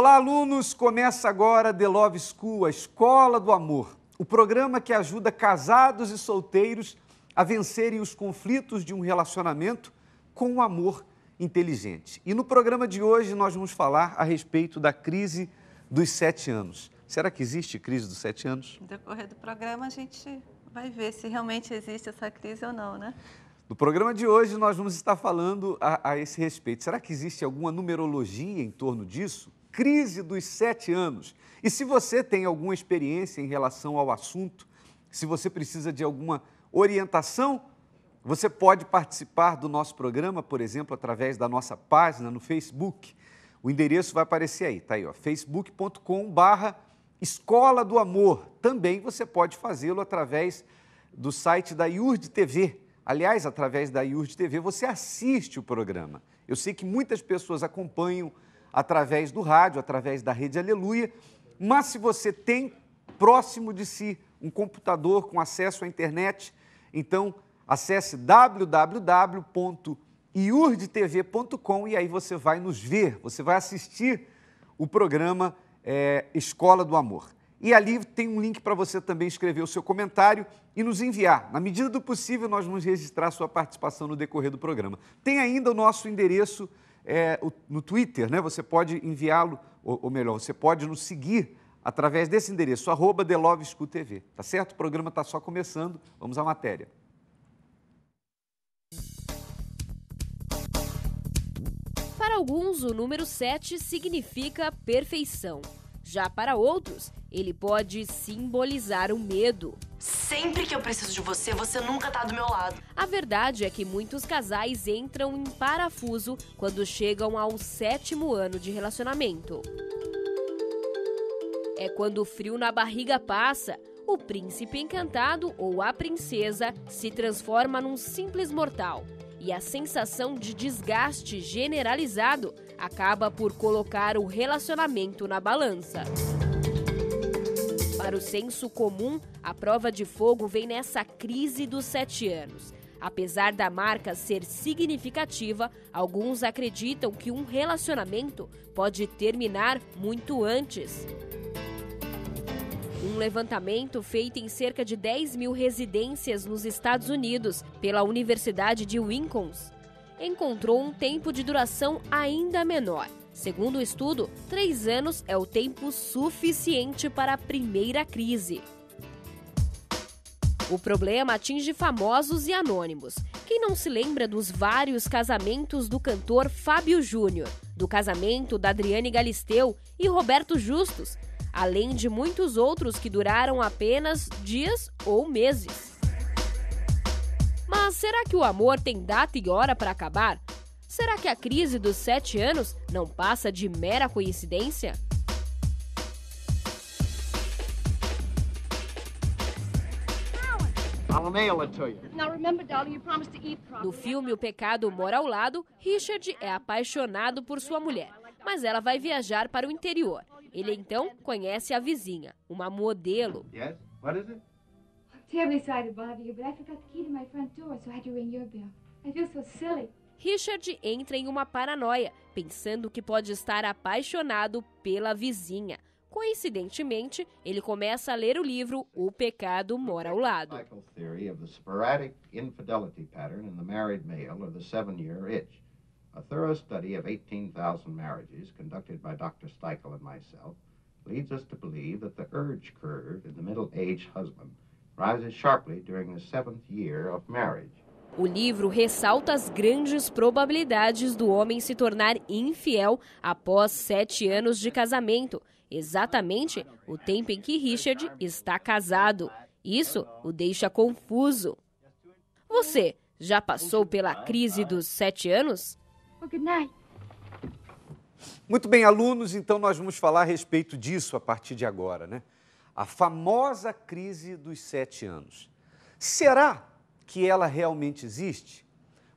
Olá, alunos! Começa agora The Love School, a Escola do Amor, o programa que ajuda casados e solteiros a vencerem os conflitos de um relacionamento com um amor inteligente. E no programa de hoje nós vamos falar a respeito da crise dos 7 anos. Será que existe crise dos 7 anos? No decorrer do programa a gente vai ver se realmente existe essa crise ou não, né? No programa de hoje nós vamos estar falando a esse respeito. Será que existe alguma numerologia em torno disso? Crise dos 7 anos. E se você tem alguma experiência em relação ao assunto, se você precisa de alguma orientação, você pode participar do nosso programa, por exemplo, através da nossa página no Facebook. O endereço vai aparecer aí, tá aí, ó, facebook.com/Escola do Amor. Também você pode fazê-lo através do site da IURD TV. Aliás, através da IURD TV você assiste o programa. Eu sei que muitas pessoas acompanham através do rádio, através da Rede Aleluia, mas se você tem próximo de si um computador com acesso à internet, então acesse www.iurdtv.com e aí você vai nos ver, você vai assistir o programa Escola do Amor. E ali tem um link para você também escrever o seu comentário e nos enviar. Na medida do possível, nós vamos registrar a sua participação no decorrer do programa. Tem ainda o nosso endereço no Twitter, né? Você pode enviá-lo, ou melhor, você pode nos seguir através desse endereço, @TheLoveSchoolTV, tá certo? O programa está só começando, vamos à matéria. Para alguns, o número 7 significa perfeição. Já para outros, ele pode simbolizar o medo. Sempre que eu preciso de você, você nunca tá do meu lado. A verdade é que muitos casais entram em parafuso quando chegam ao 7º ano de relacionamento. É quando o frio na barriga passa, o príncipe encantado ou a princesa se transforma num simples mortal. E a sensação de desgaste generalizado acaba por colocar o relacionamento na balança. Para o senso comum, a prova de fogo vem nessa crise dos 7 anos. Apesar da marca ser significativa, alguns acreditam que um relacionamento pode terminar muito antes. Um levantamento feito em cerca de 10 mil residências nos Estados Unidos pela Universidade de Wisconsin encontrou um tempo de duração ainda menor. Segundo o estudo, 3 anos é o tempo suficiente para a primeira crise. O problema atinge famosos e anônimos. Quem não se lembra dos vários casamentos do cantor Fábio Júnior, do casamento da Adriane Galisteu e Roberto Justus, além de muitos outros que duraram apenas dias ou meses. Mas será que o amor tem data e hora para acabar? Será que a crise dos 7 anos não passa de mera coincidência? No filme O Pecado Mora ao Lado, Richard é apaixonado por sua mulher, mas ela vai viajar para o interior. Ele então conhece a vizinha, uma modelo. Yes? What is it? Terribly sorry to bother you, but I forgot the key to my front door, so I had to ring your bell. I feel so silly. Richard entra em uma paranoia, pensando que pode estar apaixonado pela vizinha. Coincidentemente, ele começa a ler o livro O Pecado Mora ao Lado. Theory of the sporadic infidelity pattern in the married male or the 7-year itch. A thorough study of 18,000 marriages conducted by Dr. Steichel and myself leads us to believe that the urge curve in the middle-aged husband rises sharply during the 7th year of marriage. O livro ressalta as grandes probabilidades do homem se tornar infiel após 7 anos de casamento, exatamente o tempo em que Richard está casado. Isso o deixa confuso. Você já passou pela crise dos 7 anos? Well, good night. Muito bem, alunos, então nós vamos falar a respeito disso a partir de agora, né? A famosa crise dos 7 anos. Será que ela realmente existe?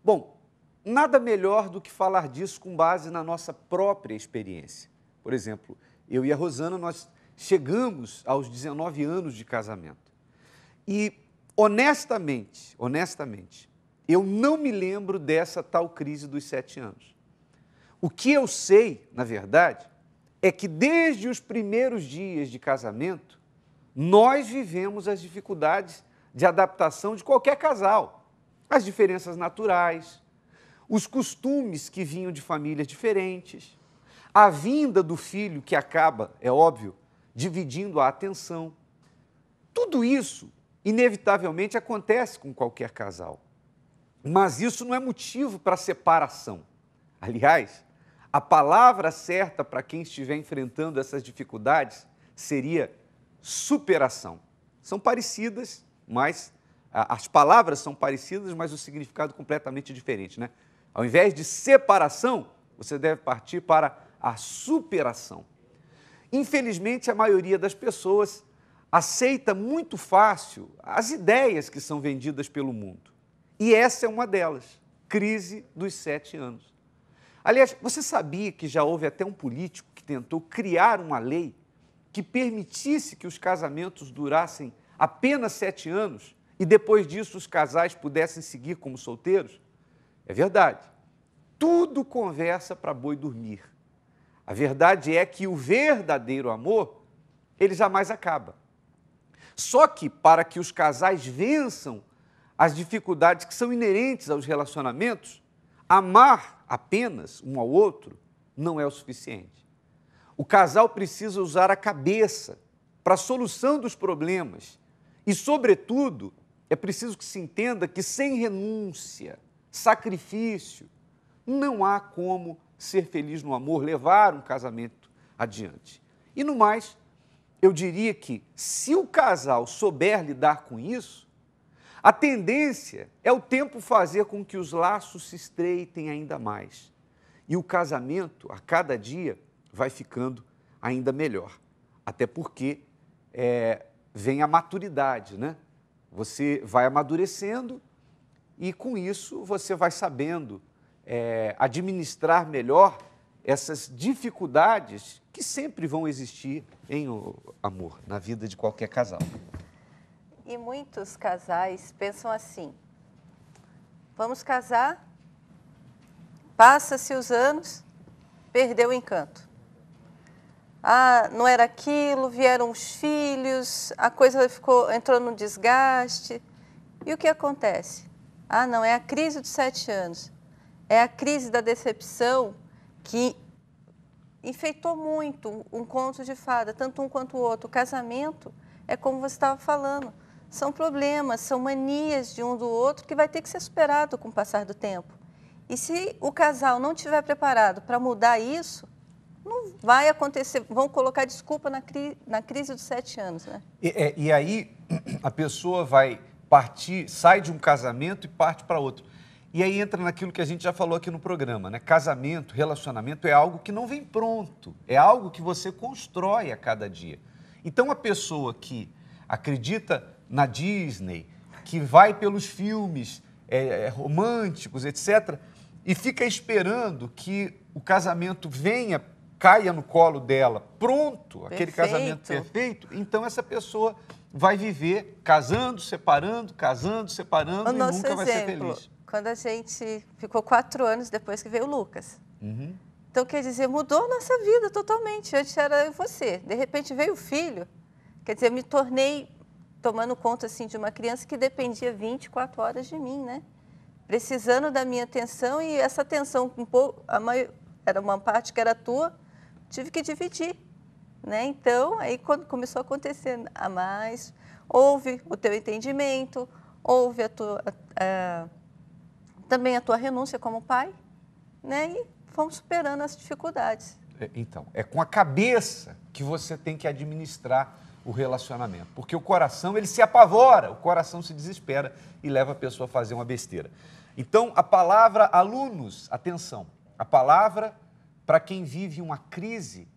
Bom, nada melhor do que falar disso com base na nossa própria experiência. Por exemplo, eu e a Rosana, nós chegamos aos 19 anos de casamento. E, honestamente, eu não me lembro dessa tal crise dos 7 anos. O que eu sei, na verdade, é que desde os primeiros dias de casamento, nós vivemos as dificuldades de adaptação de qualquer casal. As diferenças naturais, os costumes que vinham de famílias diferentes, a vinda do filho que acaba, é óbvio, dividindo a atenção. Tudo isso, inevitavelmente, acontece com qualquer casal. Mas isso não é motivo para separação. Aliás, a palavra certa para quem estiver enfrentando essas dificuldades seria superação. São parecidas, mas as palavras são parecidas, mas o significado completamente diferente, né? Ao invés de separação, você deve partir para a superação. Infelizmente, a maioria das pessoas aceita muito fácil as ideias que são vendidas pelo mundo. E essa é uma delas, crise dos 7 anos. Aliás, você sabia que já houve até um político que tentou criar uma lei que permitisse que os casamentos durassem apenas 7 anos e depois disso os casais pudessem seguir como solteiros? É verdade. Tudo conversa para boi dormir. A verdade é que o verdadeiro amor, ele jamais acaba. Só que para que os casais vençam as dificuldades que são inerentes aos relacionamentos, amar apenas um ao outro não é o suficiente. O casal precisa usar a cabeça para a solução dos problemas e, sobretudo, é preciso que se entenda que sem renúncia, sacrifício, não há como ser feliz no amor, levar um casamento adiante. E no mais, eu diria que se o casal souber lidar com isso, a tendência é o tempo fazer com que os laços se estreitem ainda mais. E o casamento, a cada dia, vai ficando ainda melhor. Até porque vem a maturidade, né? Você vai amadurecendo e, com isso, você vai sabendo administrar melhor essas dificuldades que sempre vão existir em amor, na vida de qualquer casal. E muitos casais pensam assim: vamos casar, passa-se os anos, perdeu o encanto. Ah, não era aquilo, vieram os filhos, a coisa entrou no desgaste. E o que acontece? Ah, não, é a crise dos 7 anos. É a crise da decepção que enfeitou muito um conto de fada, tanto um quanto o outro. O casamento é como você estava falando. São problemas, são manias de um do outro que vai ter que ser superado com o passar do tempo. E se o casal não estiver preparado para mudar isso, não vai acontecer, vão colocar desculpa na crise dos 7 anos, né? E aí a pessoa vai partir, sai de um casamento e parte para outro. E aí entra naquilo que a gente já falou aqui no programa, né? Casamento, relacionamento é algo que não vem pronto, é algo que você constrói a cada dia. Então a pessoa que acredita na Disney, que vai pelos filmes românticos, etc., e fica esperando que o casamento caia no colo dela, pronto, Perfeito. Aquele casamento perfeito, então essa pessoa vai viver casando, separando e nunca vai ser feliz. Quando a gente ficou 4 anos depois que veio o Lucas. Uhum. Então, quer dizer, mudou a nossa vida totalmente. Antes era eu e você. De repente veio o filho. Quer dizer, eu me tornei tomando conta assim, de uma criança que dependia 24 horas de mim, né? Precisando da minha atenção, e essa atenção, era uma parte que era tua, tive que dividir, né? Então, aí quando começou a acontecer a mais, houve o teu entendimento, houve também a tua renúncia como pai, né? E fomos superando as dificuldades. Então, é com a cabeça que você tem que administrar o relacionamento, porque o coração, ele se apavora, o coração se desespera e leva a pessoa a fazer uma besteira. Então, a palavra alunos, atenção, a palavra para quem vive uma crise,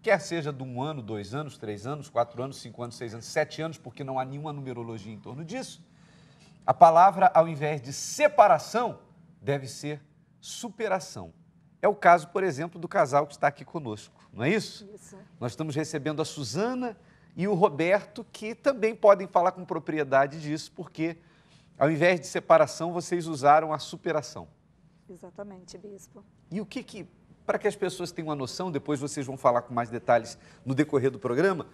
quer seja de 1 ano, 2 anos, 3 anos, 4 anos, 5 anos, 6 anos, 7 anos, porque não há nenhuma numerologia em torno disso, a palavra, ao invés de separação, deve ser superação. É o caso, por exemplo, do casal que está aqui conosco, não é isso? Isso. Nós estamos recebendo a Suzana e o Roberto, que também podem falar com propriedade disso, porque, ao invés de separação, vocês usaram a superação. Exatamente, bispo. E o que para que as pessoas tenham uma noção, depois vocês vão falar com mais detalhes no decorrer do programa,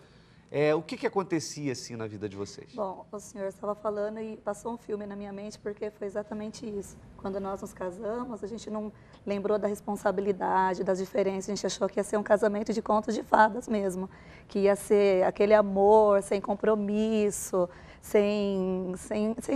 o que acontecia assim na vida de vocês? Bom, o senhor estava falando e passou um filme na minha mente porque foi exatamente isso. Quando nós nos casamos, a gente não lembrou da responsabilidade, das diferenças, a gente achou que ia ser um casamento de contos de fadas mesmo, que ia ser aquele amor sem compromisso, sem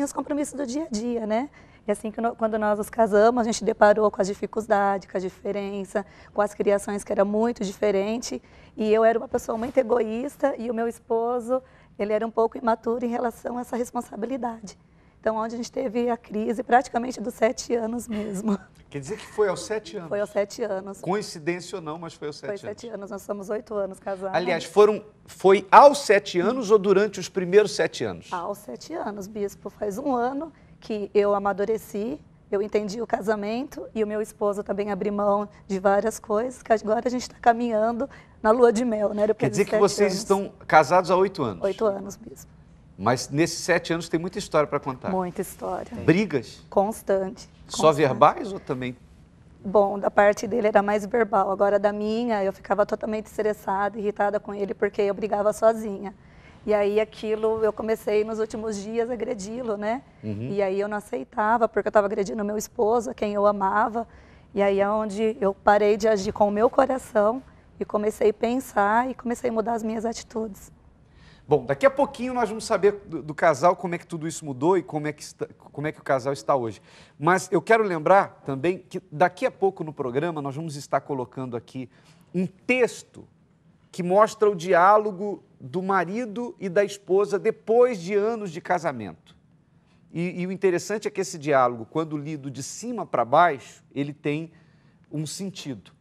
os compromissos do dia a dia, né? E assim, quando nós nos casamos, a gente deparou com as dificuldades, com a diferença, com as criações que era muito diferente. E eu era uma pessoa muito egoísta e o meu esposo, ele era um pouco imaturo em relação a essa responsabilidade. Então, onde a gente teve a crise praticamente dos 7 anos mesmo. Quer dizer que foi aos 7 anos? Foi aos 7 anos. Coincidência ou não, mas foi aos 7 anos. Foi 7 anos, nós somos 8 anos casados. Aliás, foi aos 7 anos ou durante os primeiros 7 anos? Aos 7 anos, bispo. Faz um ano que eu amadureci, eu entendi o casamento e o meu esposo também abriu mão de várias coisas, que agora a gente está caminhando na lua de mel, né? Quer dizer que vocês estão casados há 8 anos? 8 anos, bispo. Mas nesses 7 anos tem muita história para contar. Muita história. Brigas? Constante. Só verbais ou também? Bom, da parte dele era mais verbal. Agora da minha, eu ficava totalmente estressada, irritada com ele, porque eu brigava sozinha. E aí aquilo, eu comecei nos últimos dias a agredi-lo, né? E aí eu não aceitava, porque eu estava agredindo meu esposo, a quem eu amava. E aí é onde eu parei de agir com o meu coração e comecei a pensar e comecei a mudar as minhas atitudes. Bom, daqui a pouquinho nós vamos saber do casal, como é que tudo isso mudou e como é que o casal está hoje. Mas eu quero lembrar também que daqui a pouco no programa nós vamos estar colocando aqui um texto que mostra o diálogo do marido e da esposa depois de anos de casamento. E o interessante é que esse diálogo, quando lido de cima para baixo, ele tem um sentido.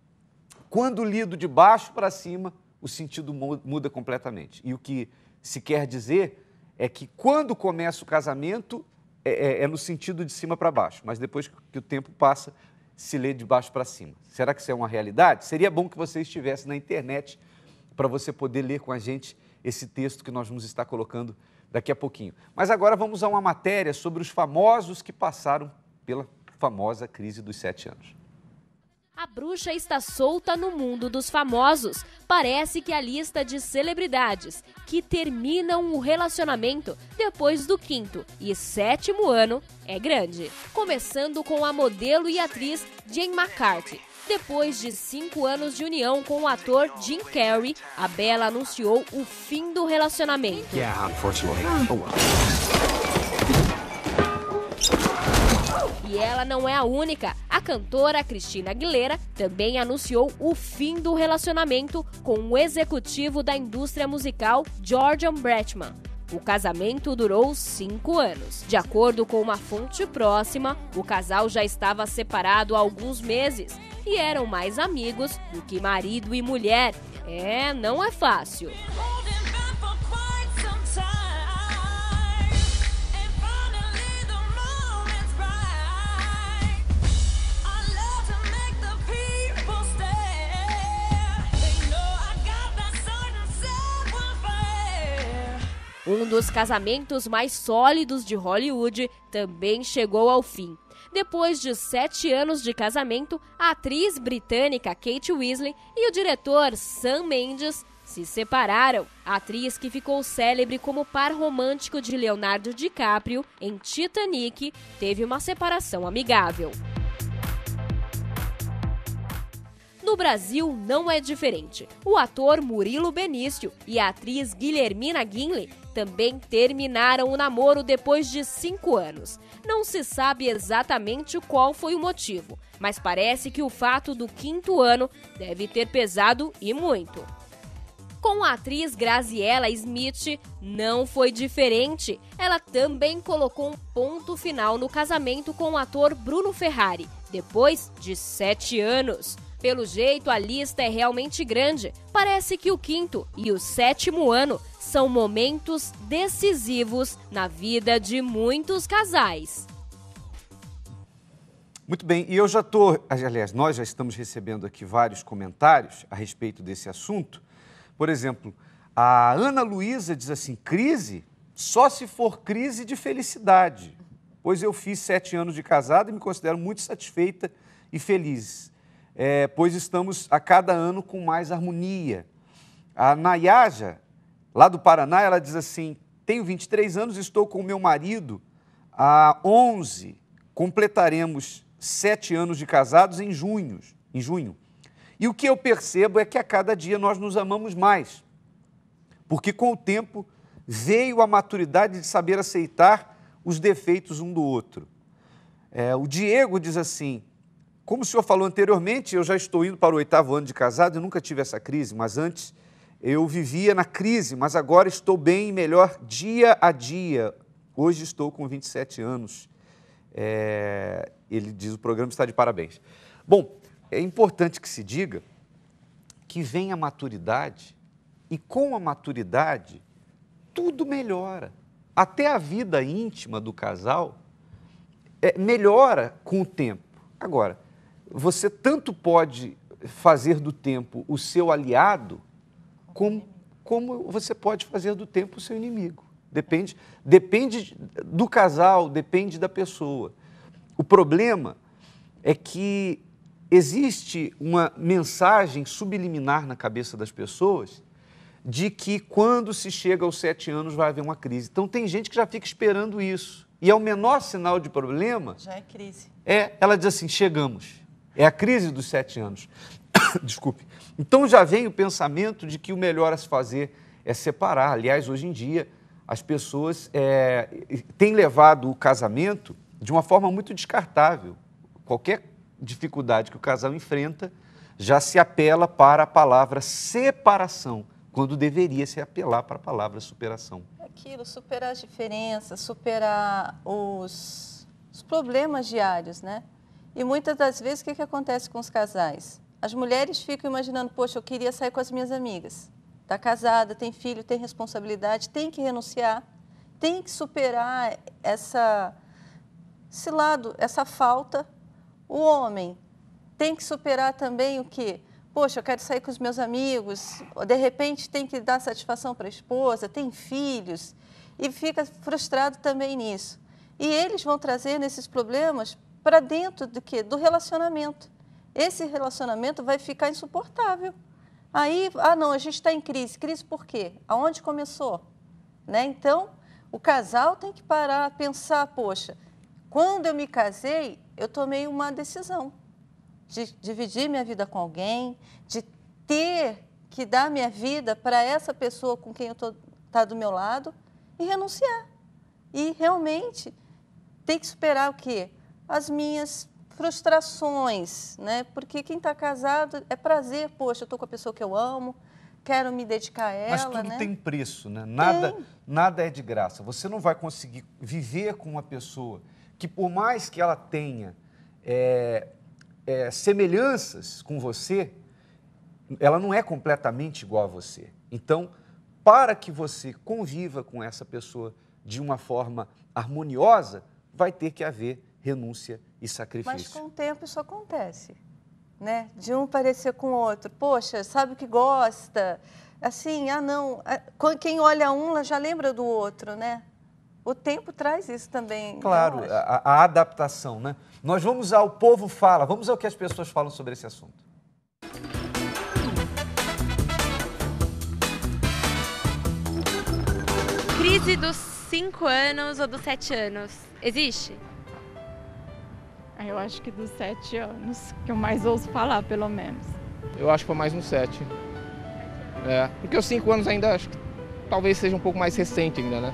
Quando lido de baixo para cima, o sentido muda completamente. E o que se quer dizer é que quando começa o casamento, é no sentido de cima para baixo, mas depois que o tempo passa, se lê de baixo para cima. Será que isso é uma realidade? Seria bom que você estivesse na internet para você poder ler com a gente esse texto que nós vamos estar colocando daqui a pouquinho. Mas agora vamos a uma matéria sobre os famosos que passaram pela famosa crise dos 7 anos. A bruxa está solta no mundo dos famosos. Parece que a lista de celebridades que terminam o relacionamento depois do 5º e 7º ano é grande. Começando com a modelo e atriz Jane McCarthy. Depois de 5 anos de união com o ator Jim Carrey, a Bella anunciou o fim do relacionamento. Yeah, unfortunately. Oh, well. E ela não é a única. A cantora Christina Aguilera também anunciou o fim do relacionamento com o executivo da indústria musical George Bretman. O casamento durou 5 anos. De acordo com uma fonte próxima, o casal já estava separado há alguns meses e eram mais amigos do que marido e mulher. Não é fácil. Um dos casamentos mais sólidos de Hollywood também chegou ao fim. Depois de 7 anos de casamento, a atriz britânica Kate Winslet e o diretor Sam Mendes se separaram. A atriz, que ficou célebre como par romântico de Leonardo DiCaprio em Titanic, teve uma separação amigável. No Brasil não é diferente. O ator Murilo Benício e a atriz Guilhermina Gimli também terminaram o namoro depois de 5 anos. Não se sabe exatamente qual foi o motivo, mas parece que o fato do 5º ano deve ter pesado e muito. Com a atriz Graziella Smith, não foi diferente. Ela também colocou um ponto final no casamento com o ator Bruno Ferrari, depois de 7 anos. Pelo jeito, a lista é realmente grande. Parece que o 5º e o 7º ano são momentos decisivos na vida de muitos casais. Muito bem, e nós já estamos recebendo aqui vários comentários a respeito desse assunto. Por exemplo, a Ana Luísa diz assim: crise só se for crise de felicidade, pois eu fiz 7 anos de casado e me considero muito satisfeita e feliz. pois estamos a cada ano com mais harmonia. A Nayaja, lá do Paraná, ela diz assim: tenho 23 anos, estou com o meu marido há 11, completaremos 7 anos de casados em junho. E o que eu percebo é que a cada dia nós nos amamos mais, porque com o tempo veio a maturidade de saber aceitar os defeitos um do outro. O Diego diz assim: como o senhor falou anteriormente, eu já estou indo para o 8º ano de casado e nunca tive essa crise, mas antes eu vivia na crise, mas agora estou bem e melhor dia a dia. Hoje estou com 27 anos. Ele diz: o programa está de parabéns. Bom, é importante que se diga que vem a maturidade e com a maturidade tudo melhora. Até a vida íntima do casal melhora com o tempo. Agora, você tanto pode fazer do tempo o seu aliado, como você pode fazer do tempo o seu inimigo. Depende do casal, depende da pessoa. O problema é que existe uma mensagem subliminar na cabeça das pessoas de que quando se chega aos 7 anos vai haver uma crise. Então tem gente que já fica esperando isso. E é o menor sinal de problema. Já é crise. Ela diz assim: chegamos. É a crise dos 7 anos. Desculpe. Então já vem o pensamento de que o melhor a se fazer é separar. Aliás, hoje em dia, as pessoas têm levado o casamento de uma forma muito descartável. Qualquer dificuldade que o casal enfrenta, já se apela para a palavra separação, quando deveria se apelar para a palavra superação. Aquilo, superar as diferenças, superar os problemas diários, né? E muitas das vezes, o que acontece com os casais? As mulheres ficam imaginando: poxa, eu queria sair com as minhas amigas. Está casada, tem filho, tem responsabilidade, tem que renunciar, tem que superar esse lado, essa falta. O homem tem que superar também o quê? Poxa, eu quero sair com os meus amigos, de repente tem que dar satisfação para a esposa, tem filhos, e fica frustrado também nisso. E eles vão trazer esses problemas para dentro do quê? Do relacionamento. Esse relacionamento vai ficar insuportável. Aí, não, a gente está em crise. Crise por quê? Aonde começou? Né? Então, o casal tem que parar, pensar: poxa, quando eu me casei, eu tomei uma decisão de dividir minha vida com alguém, de ter que dar minha vida para essa pessoa com quem eu está do meu lado e renunciar. E realmente tem que superar o quê? As minhas frustrações, né? Porque quem está casado é prazer. Poxa, eu estou com a pessoa que eu amo, quero me dedicar a ela. Mas tudo, né? Tem preço, né? Nada é de graça. Você não vai conseguir viver com uma pessoa que, por mais que ela tenha semelhanças com você, ela não é completamente igual a você. Então, para que você conviva com essa pessoa de uma forma harmoniosa, vai ter que haver renúncia e sacrifício. Mas com o tempo isso acontece, né? De um parecer com o outro. Poxa, sabe o que gosta? Assim, não. Quem olha um já lembra do outro, né? O tempo traz isso também. Claro, a adaptação, né? Nós vamos ao Povo Fala, vamos ao que as pessoas falam sobre esse assunto. Crise dos 5 anos ou dos 7 anos, existe? Eu acho que dos 7 anos, que eu mais ouço falar, pelo menos. Eu acho que foi mais uns 7. Porque os 5 anos ainda, acho que talvez seja um pouco mais recente ainda, né?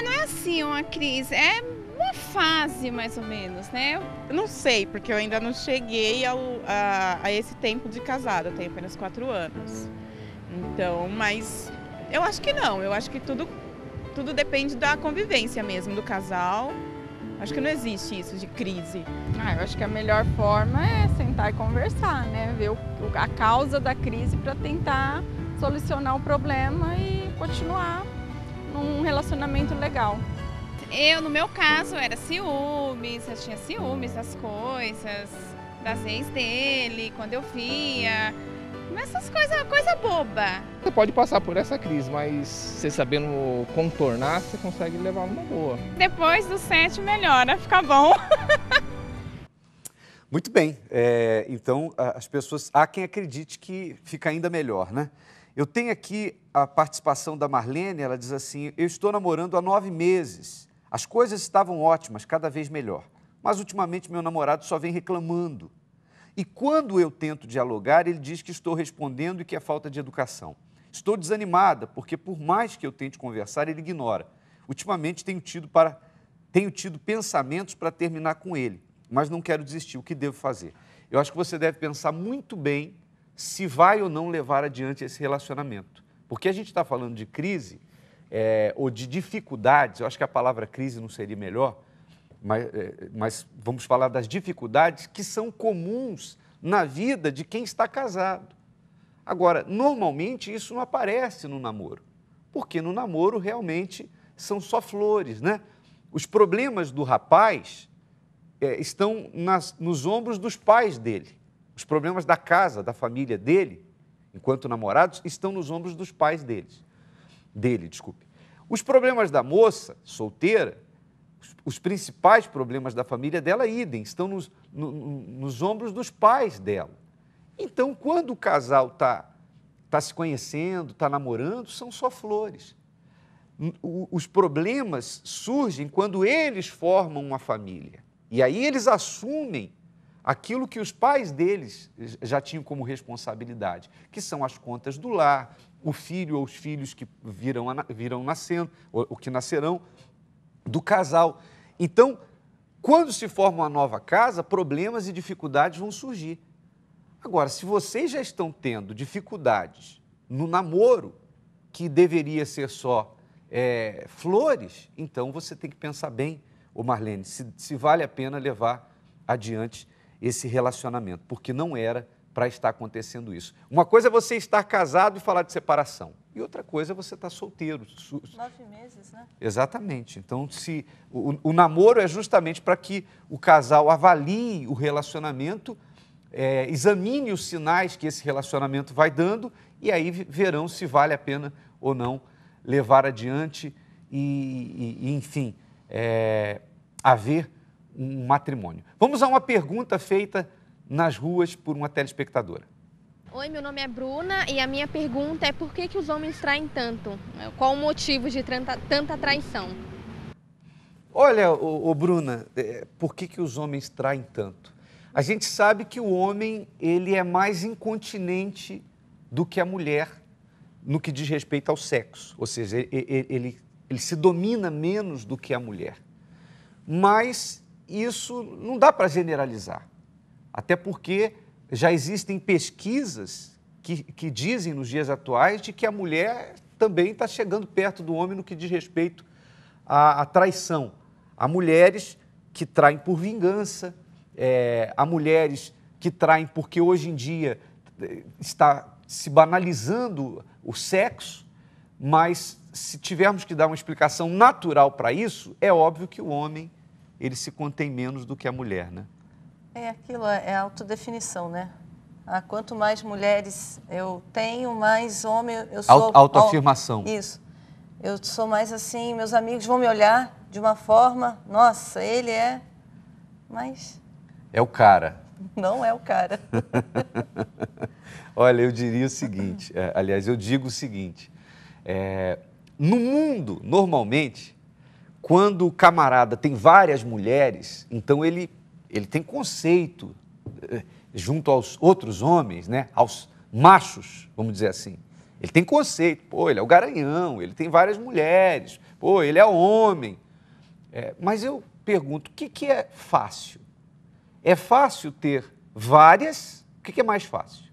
Não é assim uma crise, é uma fase mais ou menos, né? Eu não sei, porque eu ainda não cheguei a esse tempo de casada, eu tenho apenas 4 anos. Então, mas eu acho que não, eu acho que tudo depende da convivência mesmo do casal. Acho que não existe isso de crise. Eu acho que a melhor forma é sentar e conversar, né? Ver a causa da crise para tentar solucionar o problema e continuar num relacionamento legal. No meu caso, era ciúmes, eu tinha ciúmes das coisas, das ex dele, quando eu via. Essas coisa boba. Você pode passar por essa crise, mas você sabendo contornar, você consegue levar uma boa. Depois do 7 melhora, fica bom. Muito bem. Então, as pessoas... Há quem acredite que fica ainda melhor, né? Eu tenho aqui a participação da Marlene, ela diz assim, eu estou namorando há 9 meses. As coisas estavam ótimas, cada vez melhor. Mas, ultimamente, meu namorado só vem reclamando. E quando eu tento dialogar, ele diz que estou respondendo e que é falta de educação. Estou desanimada, porque por mais que eu tente conversar, ele ignora. Ultimamente, tenho tido pensamentos para terminar com ele, mas não quero desistir. O que devo fazer? Eu acho que você deve pensar muito bem se vai ou não levar adiante esse relacionamento. Porque a gente está falando de crise ou de dificuldades, eu acho que a palavra crise não seria melhor, mas vamos falar das dificuldades que são comuns na vida de quem está casado. Agora, normalmente isso não aparece no namoro, porque no namoro realmente são só flores, né? Os problemas do rapaz estão nos ombros dos pais dele. Os problemas da casa, da família dele, enquanto namorados, estão nos ombros dos pais dele. Os problemas da moça solteira, os principais problemas da família dela, idem, estão nos ombros dos pais dela. Então, quando o casal está se conhecendo, está namorando, são só flores. Os problemas surgem quando eles formam uma família. E aí eles assumem aquilo que os pais deles já tinham como responsabilidade, que são as contas do lar, o filho ou os filhos que virão nascendo, ou que nascerão do casal. Então, quando se forma uma nova casa, problemas e dificuldades vão surgir. Agora, se vocês já estão tendo dificuldades no namoro, que deveria ser só flores, então você tem que pensar bem, Marlene, se vale a pena levar adiante esse relacionamento, porque não era para estar acontecendo isso. Uma coisa é você estar casado e falar de separação, e outra coisa é você estar solteiro. 9 meses, né? Exatamente. Então, o namoro é justamente para que o casal avalie o relacionamento, examine os sinais que esse relacionamento vai dando, e aí verão se vale a pena ou não levar adiante e enfim, haver um matrimônio. Vamos a uma pergunta feita nas ruas por uma telespectadora. Oi, meu nome é Bruna e a minha pergunta é por que os homens traem tanto? Qual o motivo de tanta traição? Olha, Bruna, por que os homens traem tanto? A gente sabe que o homem ele é mais incontinente do que a mulher no que diz respeito ao sexo, ou seja, ele se domina menos do que a mulher. Mas isso não dá para generalizar, até porque já existem pesquisas que dizem nos dias atuais de que a mulher também está chegando perto do homem no que diz respeito à traição. Há mulheres que traem por vingança, há mulheres que traem porque hoje em dia está se banalizando o sexo, mas se tivermos que dar uma explicação natural para isso, é óbvio que o homem ele se contém menos do que a mulher, né? Aquilo é autodefinição, né? Quanto mais mulheres eu tenho, mais homem eu sou. Autoafirmação. Isso. Eu sou mais assim, meus amigos vão me olhar de uma forma, nossa, ele é, mas... É o cara. Não é o cara. Olha, eu diria o seguinte, aliás, eu digo o seguinte, no mundo, normalmente, quando o camarada tem várias mulheres, então ele tem conceito junto aos outros homens, né, aos machos, vamos dizer assim. Ele tem conceito, ele é o garanhão, ele tem várias mulheres, ele é homem. Mas eu pergunto, o que é fácil? É fácil ter várias? O que é mais fácil?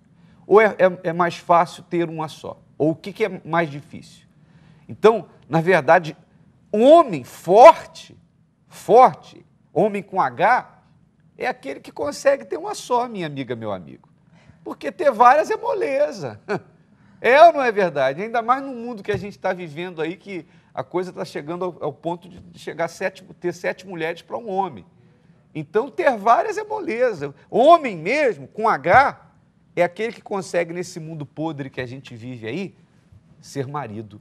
Ou é mais fácil ter uma só? Ou o que é mais difícil? Então, na verdade, um homem forte, homem com H, é aquele que consegue ter uma só, minha amiga, meu amigo. Porque ter várias é moleza. É ou não é verdade? Ainda mais no mundo que a gente está vivendo aí, que a coisa está chegando ao ponto de chegar ter 7 mulheres para um homem. Então, ter várias é moleza. Homem mesmo, com H, é aquele que consegue, nesse mundo podre que a gente vive aí, ser marido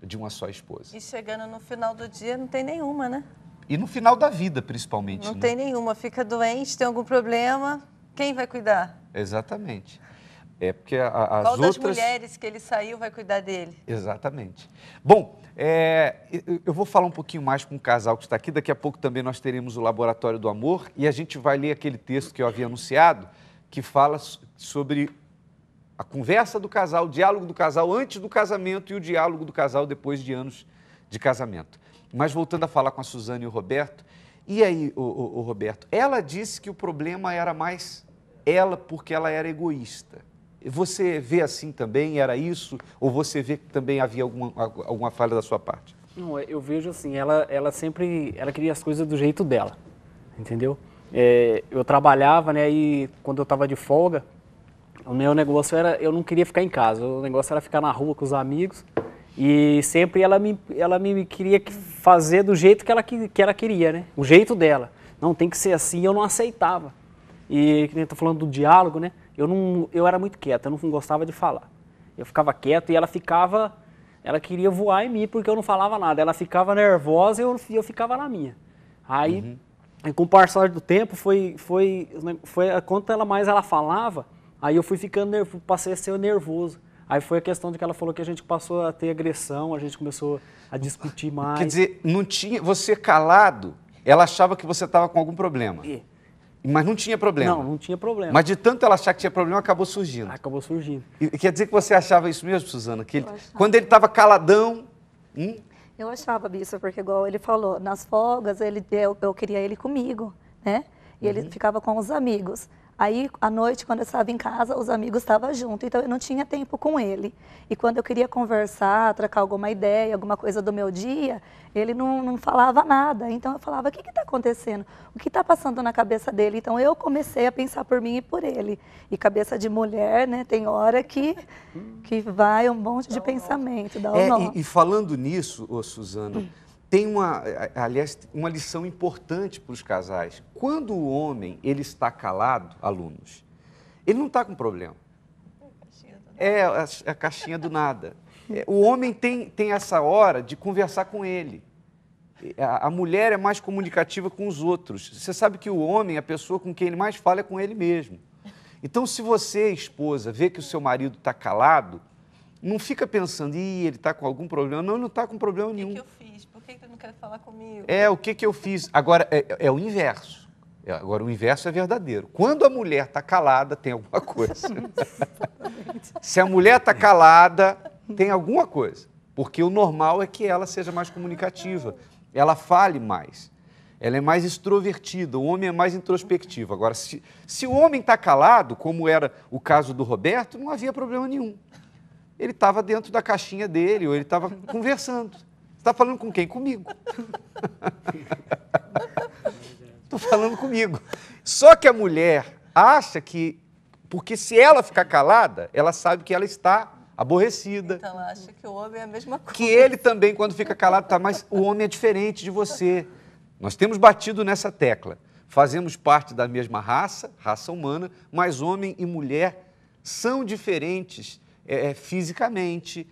de uma só esposa. E chegando no final do dia, não tem nenhuma, né? E no final da vida, principalmente. Não né? tem nenhuma. Fica doente, tem algum problema, quem vai cuidar? Exatamente. É porque as Qual das outras... mulheres que ele saiu vai cuidar dele? Exatamente. Bom, eu vou falar um pouquinho mais com o casal que está aqui. Daqui a pouco também nós teremos o Laboratório do Amor e a gente vai ler aquele texto que eu havia anunciado, que fala sobre a conversa do casal, o diálogo do casal antes do casamento e o diálogo do casal depois de anos de casamento. Mas voltando a falar com a Suzane e o Roberto, e aí, o Roberto, ela disse que o problema era mais ela porque ela era egoísta. Você vê assim também, era isso? Ou você vê que também havia alguma falha da sua parte? Não, eu vejo assim, ela queria as coisas do jeito dela, entendeu? Eu trabalhava, né, e quando eu estava de folga, o meu negócio era, eu não queria ficar em casa, o negócio era ficar na rua com os amigos, e sempre ela me queria fazer do jeito que ela queria, né? O jeito dela. Não, tem que ser assim, eu não aceitava. E, que nem eu tô falando do diálogo, né? Eu era muito quieto, eu não gostava de falar. Eu ficava quieto e ela queria voar em mim porque eu não falava nada. Ela ficava nervosa e eu ficava na minha. Aí, com o passar do tempo, quanto mais ela falava, aí eu fui ficando passei a ser nervoso. Aí foi a questão de que ela falou que a gente passou a ter agressão, a gente começou a discutir mais. Quer dizer, não tinha, você calado, ela achava que você estava com algum problema. Mas não tinha problema. Não tinha problema. Mas de tanto ela achar que tinha problema, acabou surgindo. Acabou surgindo. E quer dizer que você achava isso mesmo, Suzana? Que quando ele estava caladão... Eu achava, Bispo, porque igual ele falou, nas folgas eu queria ele comigo, né? E ele ficava com os amigos. Aí, à noite, quando eu estava em casa, os amigos estavam juntos, então eu não tinha tempo com ele. E quando eu queria conversar, trocar alguma ideia, alguma coisa do meu dia, ele não falava nada. Então eu falava, o que está acontecendo? O que está passando na cabeça dele? Então eu comecei a pensar por mim e por ele. E cabeça de mulher, né, tem hora que vai um monte de pensamento, dá um nó. E falando nisso, Suzana, tem aliás, uma lição importante para os casais. Quando o homem ele está calado, alunos, ele não está com problema. É a caixinha do nada. O homem tem essa hora de conversar com ele. A mulher é mais comunicativa com os outros. Você sabe que o homem, a pessoa com quem ele mais fala é com ele mesmo. Então, se você, esposa, vê que o seu marido está calado, não fica pensando, ele está com algum problema. Não, ele não está com problema nenhum. O que eu fiz? Por que ele não quer falar comigo? O que eu fiz? Agora, é o inverso. Agora, o inverso é verdadeiro. Quando a mulher está calada, tem alguma coisa. Se a mulher está calada, tem alguma coisa. Porque o normal é que ela seja mais comunicativa. Ela fale mais. Ela é mais extrovertida. O homem é mais introspectivo. Agora, se o homem está calado, como era o caso do Roberto, não havia problema nenhum. Ele estava dentro da caixinha dele, ou ele estava conversando. Você está falando com quem? Comigo. Estou falando comigo. Só que a mulher acha que, porque se ela ficar calada, ela sabe que ela está aborrecida. Então ela acha que o homem é a mesma coisa. Que ele também, quando fica calado, está, mas o homem é diferente de você. Nós temos batido nessa tecla. Fazemos parte da mesma raça humana, mas homem e mulher são diferentes fisicamente.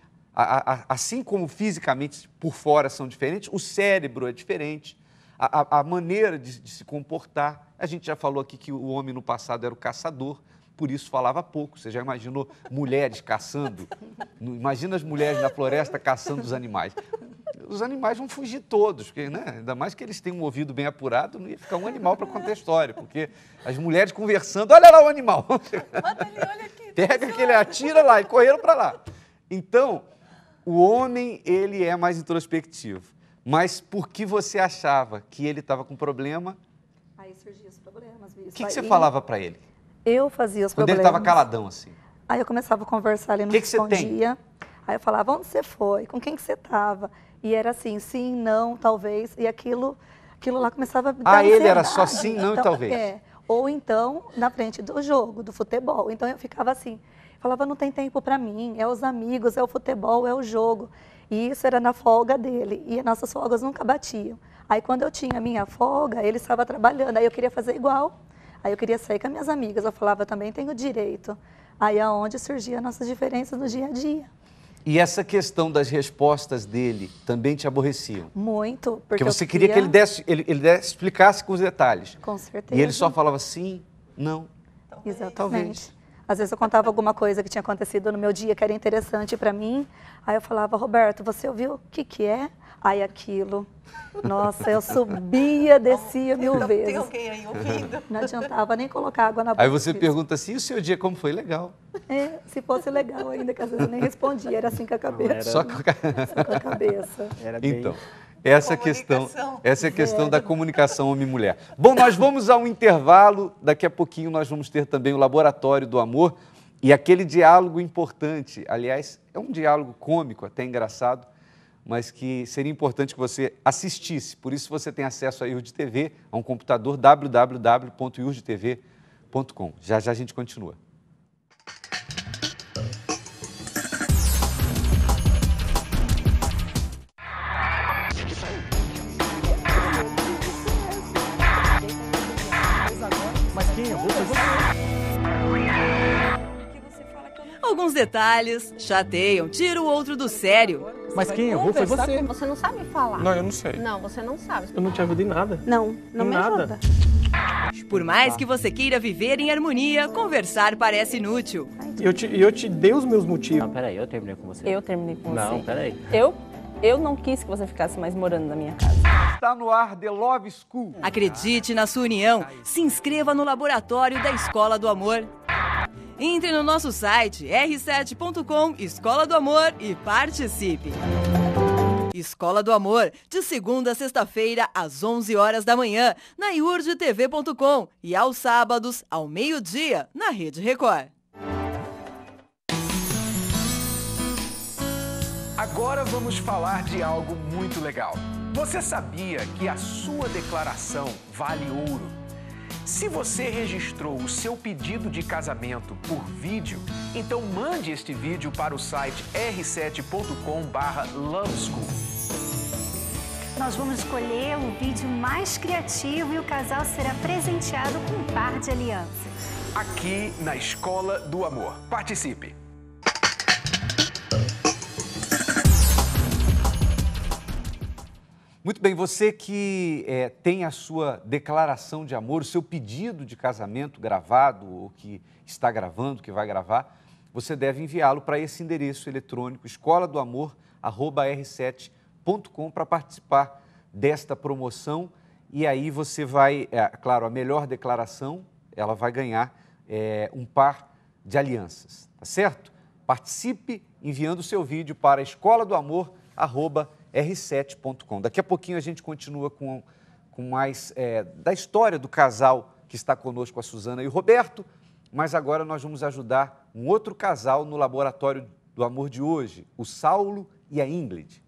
Assim como fisicamente por fora são diferentes, o cérebro é diferente, a maneira de se comportar. A gente já falou aqui que o homem no passado era o caçador, por isso falava pouco. Você já imaginou mulheres caçando? Imagina as mulheres na floresta caçando os animais. Os animais vão fugir todos, porque, né? Ainda mais que eles têm um ouvido bem apurado, não ia ficar um animal para contar história, porque as mulheres conversando, olha lá o animal. Olha aqui. Pega aquele, atira lá e correram para lá. Então, o homem, ele é mais introspectivo. Mas por que você achava que ele estava com problema? Aí surgiam os problemas. O que você falava para ele? Eu fazia os problemas. Quando ele estava caladão assim? Aí eu começava a conversar, ele não respondia. Aí eu falava, onde você foi? Com quem que você estava? E era assim, sim, não, talvez. E aquilo lá começava a dar ele era só sim, não e talvez. Ou então, na frente do jogo, do futebol. Então eu ficava assim, falava, não tem tempo para mim, é os amigos, é o futebol, é o jogo. E isso era na folga dele, e as nossas folgas nunca batiam. Aí quando eu tinha a minha folga, ele estava trabalhando, aí eu queria fazer igual. Aí eu queria sair com as minhas amigas, eu falava, também tenho direito. Aí é onde surgiam as nossas diferenças no dia a dia. E essa questão das respostas dele também te aborreciam? Muito. Porque você queria que ele explicasse com os detalhes. Com certeza. E ele só falava sim, não. Exatamente. Talvez. Às vezes eu contava alguma coisa que tinha acontecido no meu dia que era interessante para mim. Aí eu falava, Roberto, você ouviu o que é? Aí aquilo. Nossa, eu subia, descia 1000 vezes. Tem alguém aí ouvindo. Não adiantava nem colocar água na boca. Aí você pergunta assim, e o seu dia como foi? Legal. Se fosse legal ainda, que às vezes eu nem respondia, era assim com a cabeça. Só com a cabeça. Então, essa é a questão da comunicação homem-mulher. Bom, nós vamos a um intervalo, daqui a pouquinho nós vamos ter também o Laboratório do Amor e aquele diálogo importante, aliás, é um diálogo cômico, até engraçado, mas que seria importante que você assistisse. Por isso você tem acesso à IURD TV, a um computador www.iurdtv.com. Já já a gente continua. Alguns detalhes chateiam, tira o outro do sério. Mas quem errou foi você. Você não sabe falar. Não, eu não sei. Não, você não sabe. Eu não te ajudo em nada. Não me ajuda. Por mais que você queira viver em harmonia, conversar parece inútil. Eu te dei os meus motivos. Não, peraí, eu terminei com você. Eu terminei com você. Não, peraí. Eu não quis que você ficasse mais morando na minha casa. Está no ar The Love School. Acredite na sua união. Se inscreva no Laboratório da Escola do Amor. Entre no nosso site r7.com, Escola do Amor, e participe. Escola do Amor, de segunda a sexta-feira, às 11 horas da manhã, na iurdtv.com e aos sábados, ao meio-dia, na Rede Record. Agora vamos falar de algo muito legal. Você sabia que a sua declaração vale ouro? Se você registrou o seu pedido de casamento por vídeo, então mande este vídeo para o site r7.com/loveschool. Nós vamos escolher o vídeo mais criativo e o casal será presenteado com um par de alianças. Aqui na Escola do Amor. Participe! Muito bem, você que tem a sua declaração de amor, o seu pedido de casamento gravado, ou que está gravando, que vai gravar, você deve enviá-lo para esse endereço eletrônico, escoladoamor@r7.com, para participar desta promoção. E aí você vai, claro, a melhor declaração, ela vai ganhar um par de alianças, tá certo? Participe enviando o seu vídeo para escoladoamor@r7.com. Daqui a pouquinho a gente continua com mais da história do casal que está conosco, a Suzana e o Roberto, mas agora nós vamos ajudar um outro casal no Laboratório do Amor de hoje, o Saulo e a Ingrid.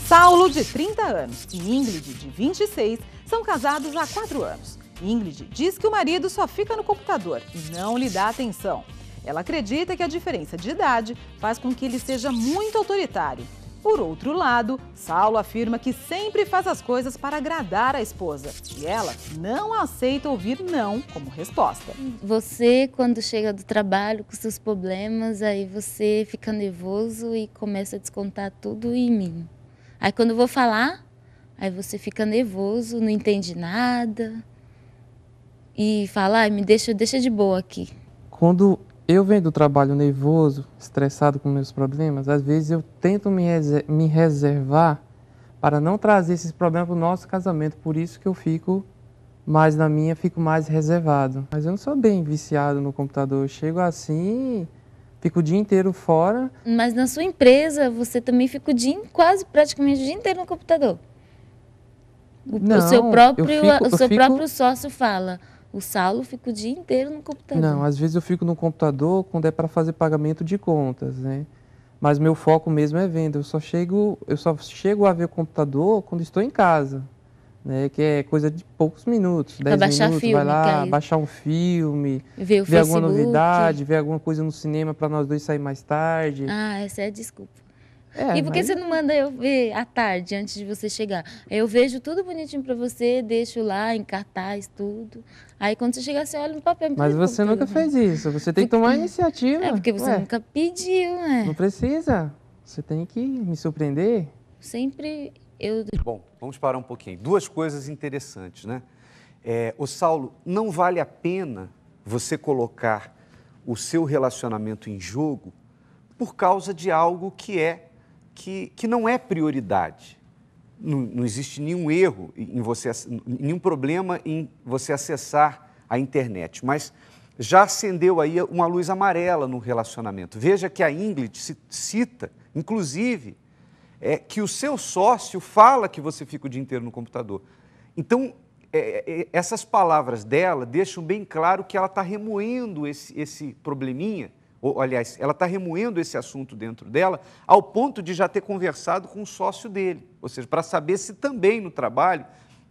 Saulo, de 30 anos, e Ingrid, de 26, são casados há 4 anos. Ingrid diz que o marido só fica no computador e não lhe dá atenção. Ela acredita que a diferença de idade faz com que ele seja muito autoritário. Por outro lado, Saulo afirma que sempre faz as coisas para agradar a esposa e ela não aceita ouvir não como resposta. Você, quando chega do trabalho com seus problemas, aí você fica nervoso e começa a descontar tudo em mim. Aí quando eu vou falar, aí você fica nervoso, não entende nada e fala, me deixa de boa aqui. Quando eu venho do trabalho nervoso, estressado com meus problemas, às vezes eu tento me reservar para não trazer esses problemas para o nosso casamento. Por isso que eu fico mais na minha, fico mais reservado. Mas eu não sou bem viciado no computador. Eu chego assim, fico o dia inteiro fora. Mas na sua empresa, você também fica praticamente o dia inteiro no computador. O seu próprio sócio fala... O Saulo fica o dia inteiro no computador. Não, às vezes eu fico no computador quando é para fazer pagamento de contas, né? Mas meu foco mesmo é venda. Eu só chego a ver o computador quando estou em casa, né? Que é coisa de poucos minutos, 10 minutos, filme, vai lá, baixar um filme, ver alguma novidade, ver alguma coisa no cinema para nós dois sair mais tarde. Ah, essa é a desculpa. E por que você não manda eu ver à tarde, antes de você chegar? Eu vejo tudo bonitinho pra você, deixo lá em cartaz, tudo. Aí quando você chegar, você olha no papel. Mas você nunca fez isso. Você tem que tomar a iniciativa. É porque você nunca pediu, né? Não precisa. Você tem que me surpreender. Sempre Bom, vamos parar um pouquinho. Duas coisas interessantes, né? Ô Saulo, não vale a pena você colocar o seu relacionamento em jogo por causa de algo que não é prioridade. Não existe nenhum erro em você, nenhum problema em você acessar a internet, mas já acendeu aí uma luz amarela no relacionamento. Veja que a Ingrid cita, inclusive, que o seu sócio fala que você fica o dia inteiro no computador. Então, essas palavras dela deixam bem claro que ela está remoendo esse probleminha, ou, aliás, ela está remoendo esse assunto dentro dela, ao ponto de já ter conversado com o sócio dele, ou seja, para saber se também no trabalho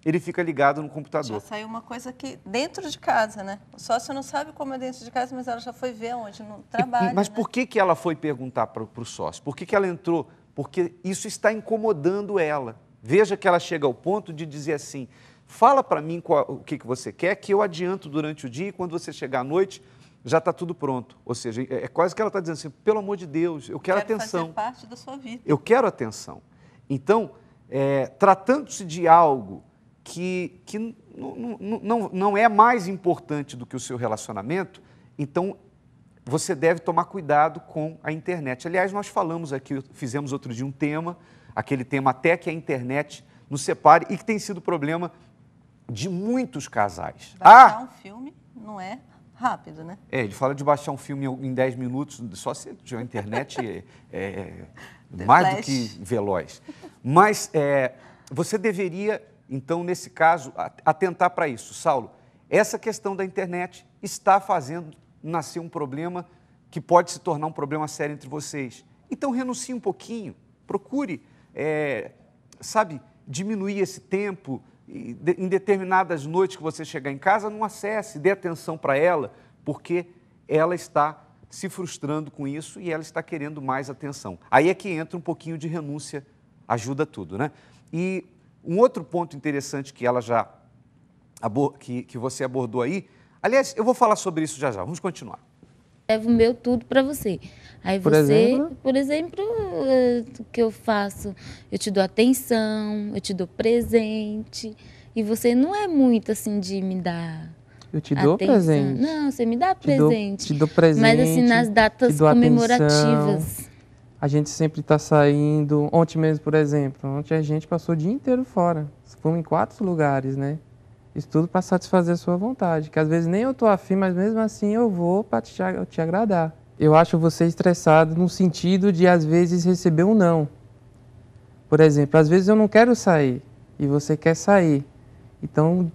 ele fica ligado no computador. Já saiu uma coisa que dentro de casa, né? O sócio não sabe como é dentro de casa, mas ela já foi ver onde no trabalho. Mas por que ela foi perguntar para o sócio? Por que ela entrou? Porque isso está incomodando ela. Veja que ela chega ao ponto de dizer assim, fala para mim o que você quer, que eu adianto durante o dia e quando você chegar à noite, já está tudo pronto. Ou seja, é quase que ela está dizendo assim, pelo amor de Deus, eu quero atenção. Fazer parte da sua vida. Eu quero atenção. Então, tratando-se de algo que não é mais importante do que o seu relacionamento, então você deve tomar cuidado com a internet. Aliás, nós falamos aqui, fizemos outro dia um tema, aquele tema até que a internet nos separe e que tem sido problema de muitos casais. Baixar um filme não é rápido, né? Ele fala de baixar um filme em 10 minutos, só se tiver internet mais do que veloz. Mas você deveria, então, nesse caso, atentar para isso. Saulo, essa questão da internet está fazendo nascer um problema que pode se tornar um problema sério entre vocês. Então, renuncie um pouquinho, procure, diminuir esse tempo. Em determinadas noites que você chegar em casa, não acesse, dê atenção para ela, porque ela está se frustrando com isso e ela está querendo mais atenção. Aí é que entra um pouquinho de renúncia, ajuda tudo, né? E um outro ponto interessante que ela que você abordou aí, aliás, eu vou falar sobre isso já, vamos continuar. Levo o meu tudo para você. Aí por exemplo, o que eu faço, eu te dou atenção, eu te dou presente, e você não é muito assim de me dar Eu te dou atenção. presente. Não, você me dá presente. Te dou presente. Mas assim, nas datas comemorativas. Atenção. A gente sempre está saindo. Ontem mesmo, por exemplo, ontem a gente passou o dia inteiro fora. Fomos em 4 lugares, né? Isso tudo para satisfazer a sua vontade, que às vezes nem eu estou afim, mas mesmo assim eu vou para te agradar. Eu acho você estressado no sentido de, às vezes, receber um não. Por exemplo, às vezes eu não quero sair e você quer sair. Então,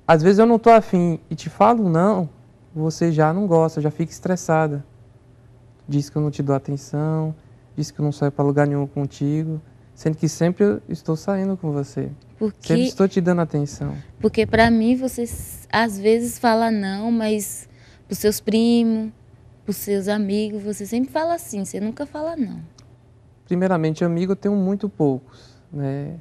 às vezes eu não estou afim e te falo não, você já não gosta, já fica estressada. Diz que eu não te dou atenção, diz que eu não saio para lugar nenhum contigo, sendo que sempre eu estou saindo com você. Sempre estou te dando atenção. Porque para mim você às vezes fala não, mas para os seus primos, para os seus amigos, você sempre fala sim, você nunca fala não. Primeiramente, amigo eu tenho muito poucos, né?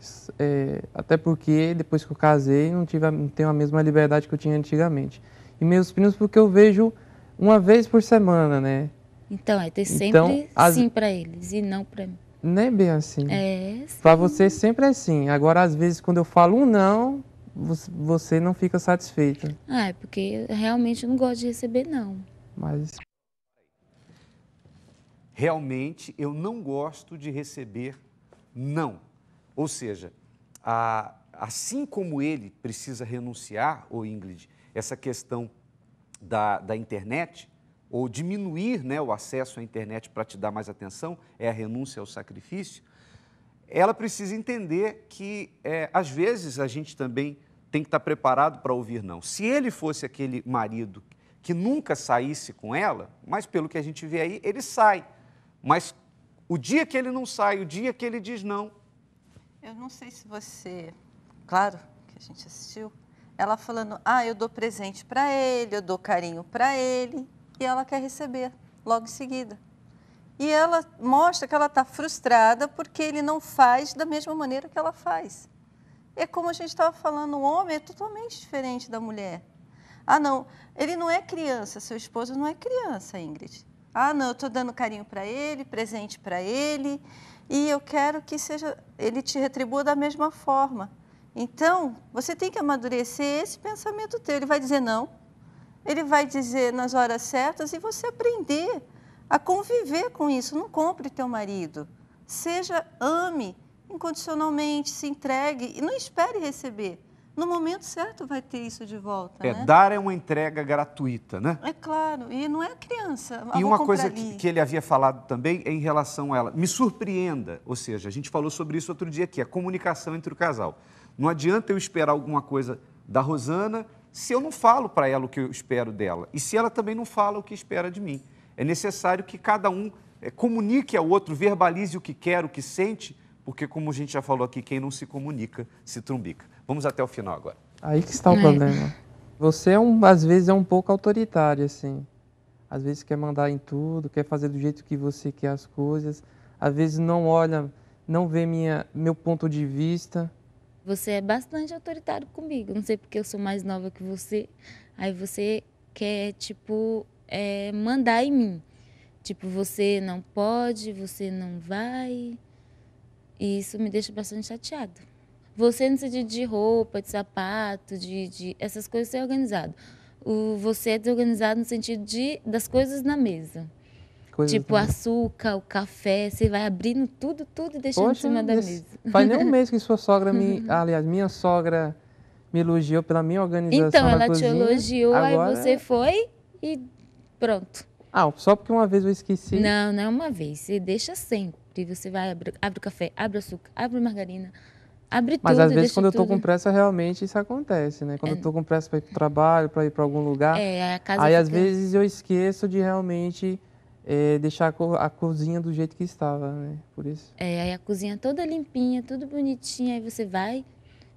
Até porque depois que eu casei não tenho a mesma liberdade que eu tinha antigamente. E meus primos porque eu vejo uma vez por semana, né? Então, ter sempre sim para eles e não para mim. Não é bem assim. Sim. Para você sempre é sim. Agora, às vezes, quando eu falo um não, você não fica satisfeita. É porque eu realmente não gosto de receber não. Mas realmente eu não gosto de receber não. Ou seja, assim como ele precisa renunciar, ô Ingrid, essa questão da internet, ou diminuir, né, o acesso à internet para te dar mais atenção, é a renúncia ao sacrifício, ela precisa entender que, às vezes, a gente também tem que estar preparado para ouvir não. Se ele fosse aquele marido que nunca saísse com ela, mas pelo que a gente vê aí, ele sai. Mas o dia que ele não sai, o dia que ele diz não... Eu não sei se você... Claro que a gente assistiu. Ela falando, eu dou presente para ele, eu dou carinho para ele... E ela quer receber logo em seguida. E ela mostra que ela está frustrada porque ele não faz da mesma maneira que ela faz. É como a gente estava falando, o homem é totalmente diferente da mulher. Ah, não, ele não é criança, seu esposo não é criança, Ingrid. Ah, não, eu estou dando carinho para ele, presente para ele, e eu quero que ele te retribua da mesma forma. Então, você tem que amadurecer esse pensamento teu. Ele vai dizer não, ele vai dizer nas horas certas e você aprender a conviver com isso. Não compre teu marido. Ame incondicionalmente, se entregue e não espere receber. No momento certo vai ter isso de volta, né? Dar é uma entrega gratuita, né? É claro, e não é criança. E uma coisa que ele havia falado também é em relação a ela. Me surpreenda, ou seja, a gente falou sobre isso outro dia aqui, a comunicação entre o casal. Não adianta eu esperar alguma coisa da Rosana se eu não falo para ela o que eu espero dela e se ela também não fala o que espera de mim. É necessário que cada um comunique ao outro, verbalize o que quer, o que sente, porque, como a gente já falou aqui, quem não se comunica, se trumbica. Vamos até o final agora. Aí que está o problema. Você, às vezes, é um pouco autoritário, assim. Às vezes quer mandar em tudo, quer fazer do jeito que você quer as coisas. Às vezes não olha, não vê meu ponto de vista. Você é bastante autoritário comigo. Não sei porque eu sou mais nova que você. Aí você quer, mandar em mim. Tipo, você não pode, você não vai. E isso me deixa bastante chateado. Você no sentido de roupa, de sapato, essas coisas, você é organizado. Você é desorganizado no sentido das coisas na mesa. Tipo, o açúcar, o café, você vai abrindo tudo e deixando em cima da mesa. Faz nem um mês que sua sogra minha sogra me elogiou pela minha organização então, na ela cozinha. te elogiou, agora... aí você foi e pronto. Ah, só porque uma vez eu esqueci? Não, não é uma vez, você deixa sempre. Você vai, abre o café, abre o açúcar, abre a margarina, abre tudo. Mas às vezes quando eu tô com pressa, realmente isso acontece, né? Quando eu tô com pressa para ir pro trabalho, para ir para algum lugar, a casa aí às vezes eu esqueço de realmente deixar a cozinha do jeito que estava, né? Por isso. Aí a cozinha toda limpinha, tudo bonitinho, aí você vai,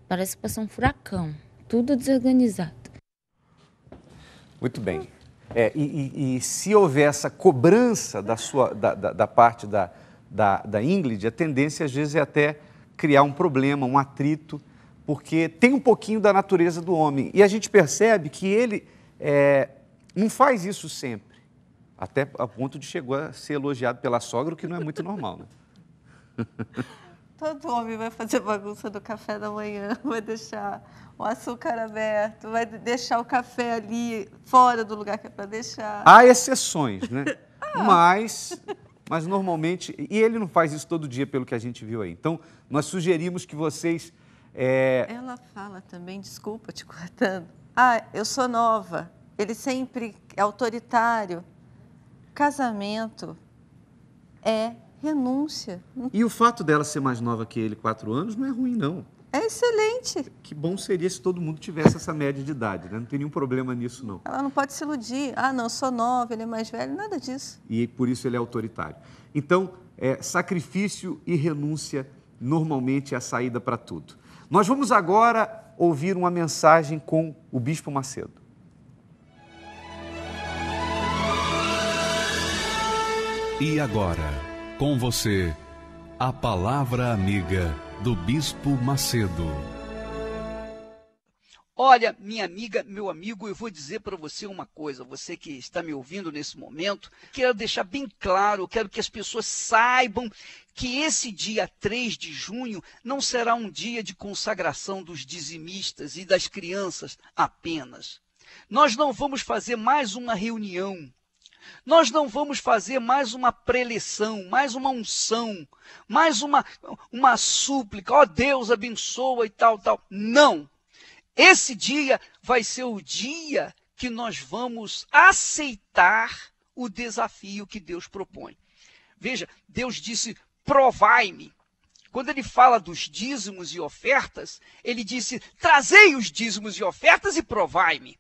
parece que passou um furacão, tudo desorganizado. Muito bem. E se houver essa cobrança da parte da Ingrid, a tendência às vezes é até criar um problema, um atrito, porque tem um pouquinho da natureza do homem. E a gente percebe que ele não faz isso sempre, até a ponto de chegou a ser elogiado pela sogra, o que não é muito normal, né? Todo homem vai fazer bagunça do café da manhã, vai deixar o açúcar aberto, vai deixar o café ali fora do lugar que é para deixar. Há exceções, né? Mas normalmente, e ele não faz isso todo dia pelo que a gente viu aí. Então, nós sugerimos que vocês... Ela fala também, desculpa te cortando, eu sou nova, ele sempre é autoritário. Casamento é renúncia. E o fato dela ser mais nova que ele, 4 anos, não é ruim, não. É excelente. Que bom seria se todo mundo tivesse essa média de idade, né? Não tem nenhum problema nisso, não. Ela não pode se iludir. Não, eu sou nova, ele é mais velho, nada disso. E por isso ele é autoritário. Então, sacrifício e renúncia normalmente é a saída para tudo. Nós vamos agora ouvir uma mensagem com o Bispo Macedo. E agora, com você, a Palavra Amiga do Bispo Macedo. Olha, minha amiga, meu amigo, eu vou dizer para você uma coisa, você que está me ouvindo nesse momento, quero deixar bem claro, quero que as pessoas saibam que esse dia 3 de junho não será um dia de consagração dos dizimistas e das crianças apenas. Nós não vamos fazer mais uma reunião. Nós não vamos fazer mais uma preleção, mais uma unção, mais uma súplica, Deus abençoa e tal. Não! Esse dia vai ser o dia que nós vamos aceitar o desafio que Deus propõe. Veja, Deus disse, provai-me. Quando ele fala dos dízimos e ofertas, ele disse, trazei os dízimos e ofertas e provai-me.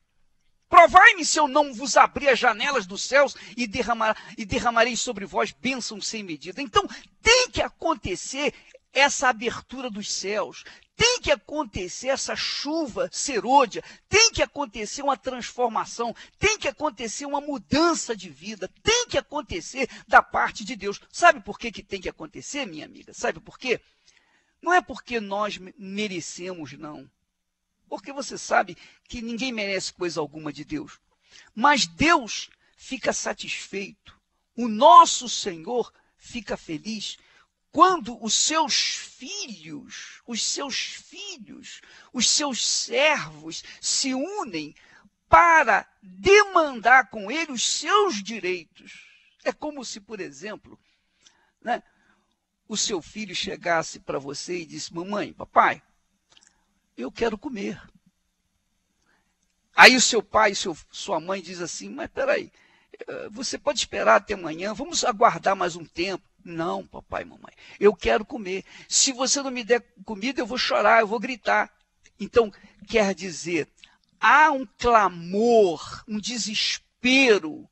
Provai-me se eu não vos abrir as janelas dos céus e derramarei sobre vós bênçãos sem medida. Então, tem que acontecer essa abertura dos céus. tem que acontecer essa chuva serôdia, tem que acontecer uma transformação, tem que acontecer uma mudança de vida, tem que acontecer da parte de Deus. Sabe por que tem que acontecer, minha amiga? Sabe por quê? Não é porque nós merecemos, não. Porque você sabe que ninguém merece coisa alguma de Deus. Mas Deus fica satisfeito, o nosso Senhor fica feliz quando os seus filhos, os seus servos se unem para demandar com ele os seus direitos. É como se, por exemplo, né, o seu filho chegasse para você e disse: mamãe, papai, eu quero comer. Aí o seu pai, sua mãe diz assim: mas peraí, você pode esperar até amanhã, vamos aguardar mais um tempo. Não, papai e mamãe, eu quero comer. Se você não me der comida, eu vou chorar, eu vou gritar. Então, quer dizer, há um clamor, um desespero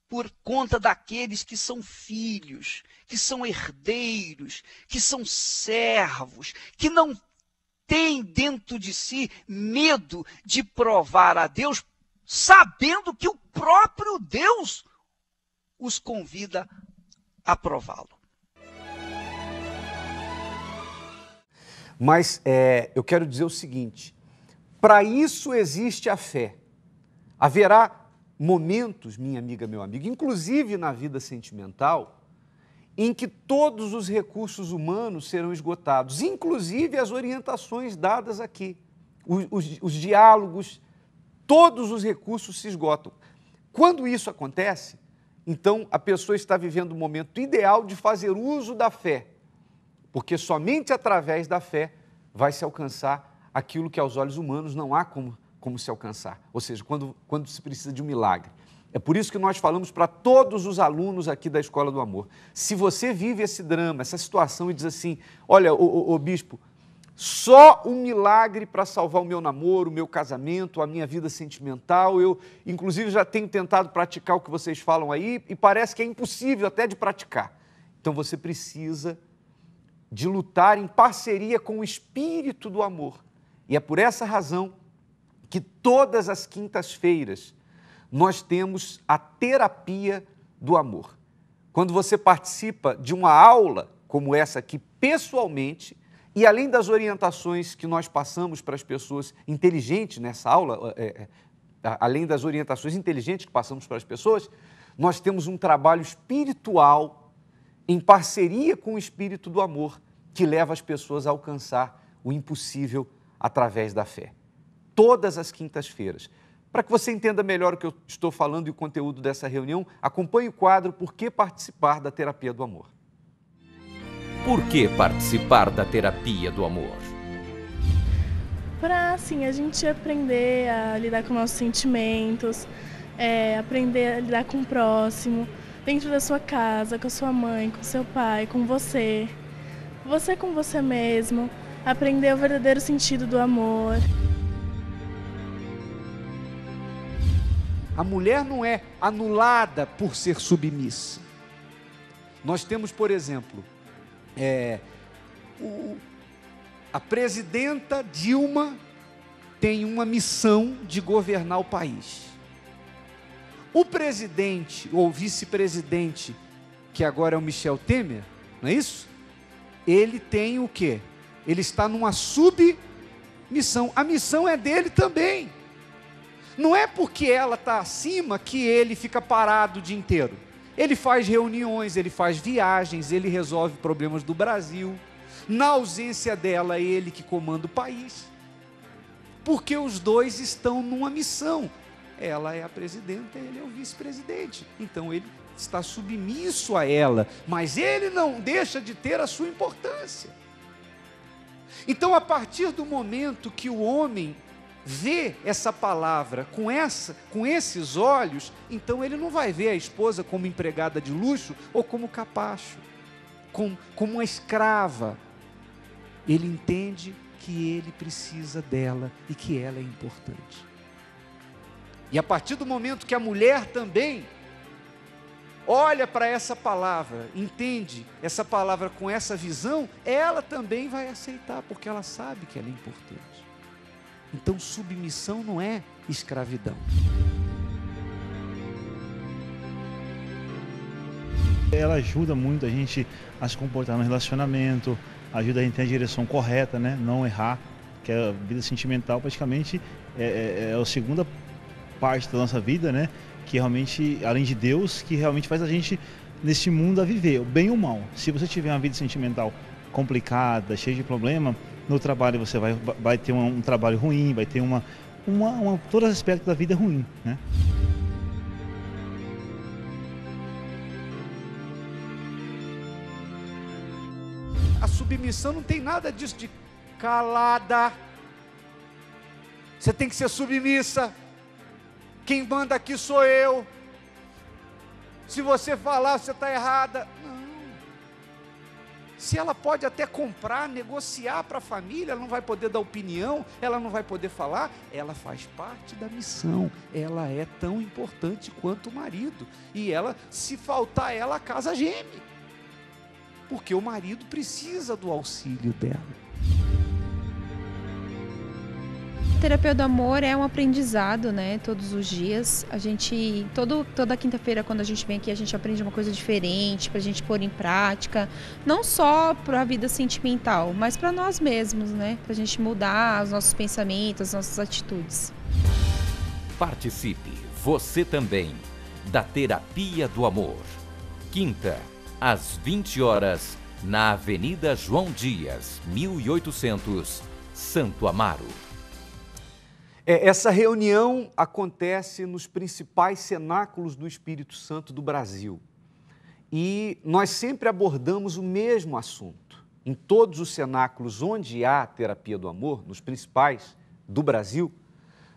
por conta daqueles que são filhos, que são herdeiros, que são servos, que não têm dentro de si medo de provar a Deus, sabendo que o próprio Deus os convida a prová-lo. Mas eu quero dizer o seguinte, para isso existe a fé. Haverá momentos, minha amiga, meu amigo, inclusive na vida sentimental, em que todos os recursos humanos serão esgotados, inclusive as orientações dadas aqui, os diálogos, todos os recursos se esgotam. Quando isso acontece, então a pessoa está vivendo o momento ideal de fazer uso da fé, porque somente através da fé vai se alcançar aquilo que aos olhos humanos não há como se alcançar, ou seja, quando se precisa de um milagre. É por isso que nós falamos para todos os alunos aqui da Escola do Amor. Se você vive esse drama, essa situação e diz assim, olha, ô bispo, só um milagre para salvar o meu namoro, o meu casamento, a minha vida sentimental, eu inclusive já tenho tentado praticar o que vocês falam aí e parece que é impossível até de praticar. Então você precisa de lutar em parceria com o Espírito do Amor. E é por essa razão que todas as quintas-feiras nós temos a terapia do amor. Quando você participa de uma aula como essa aqui, pessoalmente, e além das orientações que nós passamos para as pessoas inteligentes nessa aula, além das orientações inteligentes que passamos para as pessoas, nós temos um trabalho espiritual em parceria com o Espírito do Amor, que leva as pessoas a alcançar o impossível através da fé. Todas as quintas-feiras. Para que você entenda melhor o que eu estou falando e o conteúdo dessa reunião, acompanhe o quadro Por que Participar da Terapia do Amor. Por que participar da terapia do amor? Para, assim, a gente aprender a lidar com nossos sentimentos, aprender a lidar com o próximo, dentro da sua casa, com a sua mãe, com o seu pai, com você com você mesmo, aprender o verdadeiro sentido do amor. A mulher não é anulada por ser submissa. Nós temos, por exemplo, a presidenta Dilma tem uma missão de governar o país. O presidente ou vice-presidente, que agora é o Michel Temer, não é isso? Ele tem o quê? Ele está numa submissão. A missão é dele também. Não é porque ela está acima que ele fica parado o dia inteiro. Ele faz reuniões, ele faz viagens, ele resolve problemas do Brasil. Na ausência dela, é ele que comanda o país. Porque os dois estão numa missão. Ela é a presidenta, ele é o vice-presidente. Então ele está submisso a ela, mas ele não deixa de ter a sua importância. Então, a partir do momento que o homem vê essa palavra com esses olhos, então ele não vai ver a esposa como empregada de luxo ou como capacho, como uma escrava. Ele entende que ele precisa dela e que ela é importante. E a partir do momento que a mulher também olha para essa palavra, entende essa palavra com essa visão, ela também vai aceitar, porque ela sabe que ela é importante. Então, submissão não é escravidão. Ela ajuda muito a gente a se comportar no relacionamento, ajuda a gente a ter a direção correta, né? Não errar, que a vida sentimental praticamente é a segunda parte da nossa vida, né? Que realmente, além de Deus, que realmente faz a gente nesse mundo a viver, o bem e o mal. Se você tiver uma vida sentimental complicada, cheia de problema, no trabalho você vai ter um trabalho ruim, vai ter todos os aspectos da vida ruim, né? A submissão não tem nada disso de calada. Você tem que ser submissa. Quem manda aqui sou eu. Se você falar, você está errada. Não. Se ela pode até comprar, negociar para a família, ela não vai poder dar opinião, ela não vai poder falar, ela faz parte da missão. Ela é tão importante quanto o marido. E ela, se faltar ela, a casa geme. Porque o marido precisa do auxílio dela. Terapia do amor é um aprendizado, né? Todos os dias. A gente, toda quinta-feira, quando a gente vem aqui, a gente aprende uma coisa diferente para a gente pôr em prática. Não só para a vida sentimental, mas para nós mesmos, né? Para a gente mudar os nossos pensamentos, as nossas atitudes. Participe, você também, da Terapia do Amor. Quinta, às 20 horas, na Avenida João Dias, 1800, Santo Amaro. Essa reunião acontece nos principais cenáculos do Espírito Santo do Brasil. E nós sempre abordamos o mesmo assunto. Em todos os cenáculos onde há terapia do amor, nos principais do Brasil,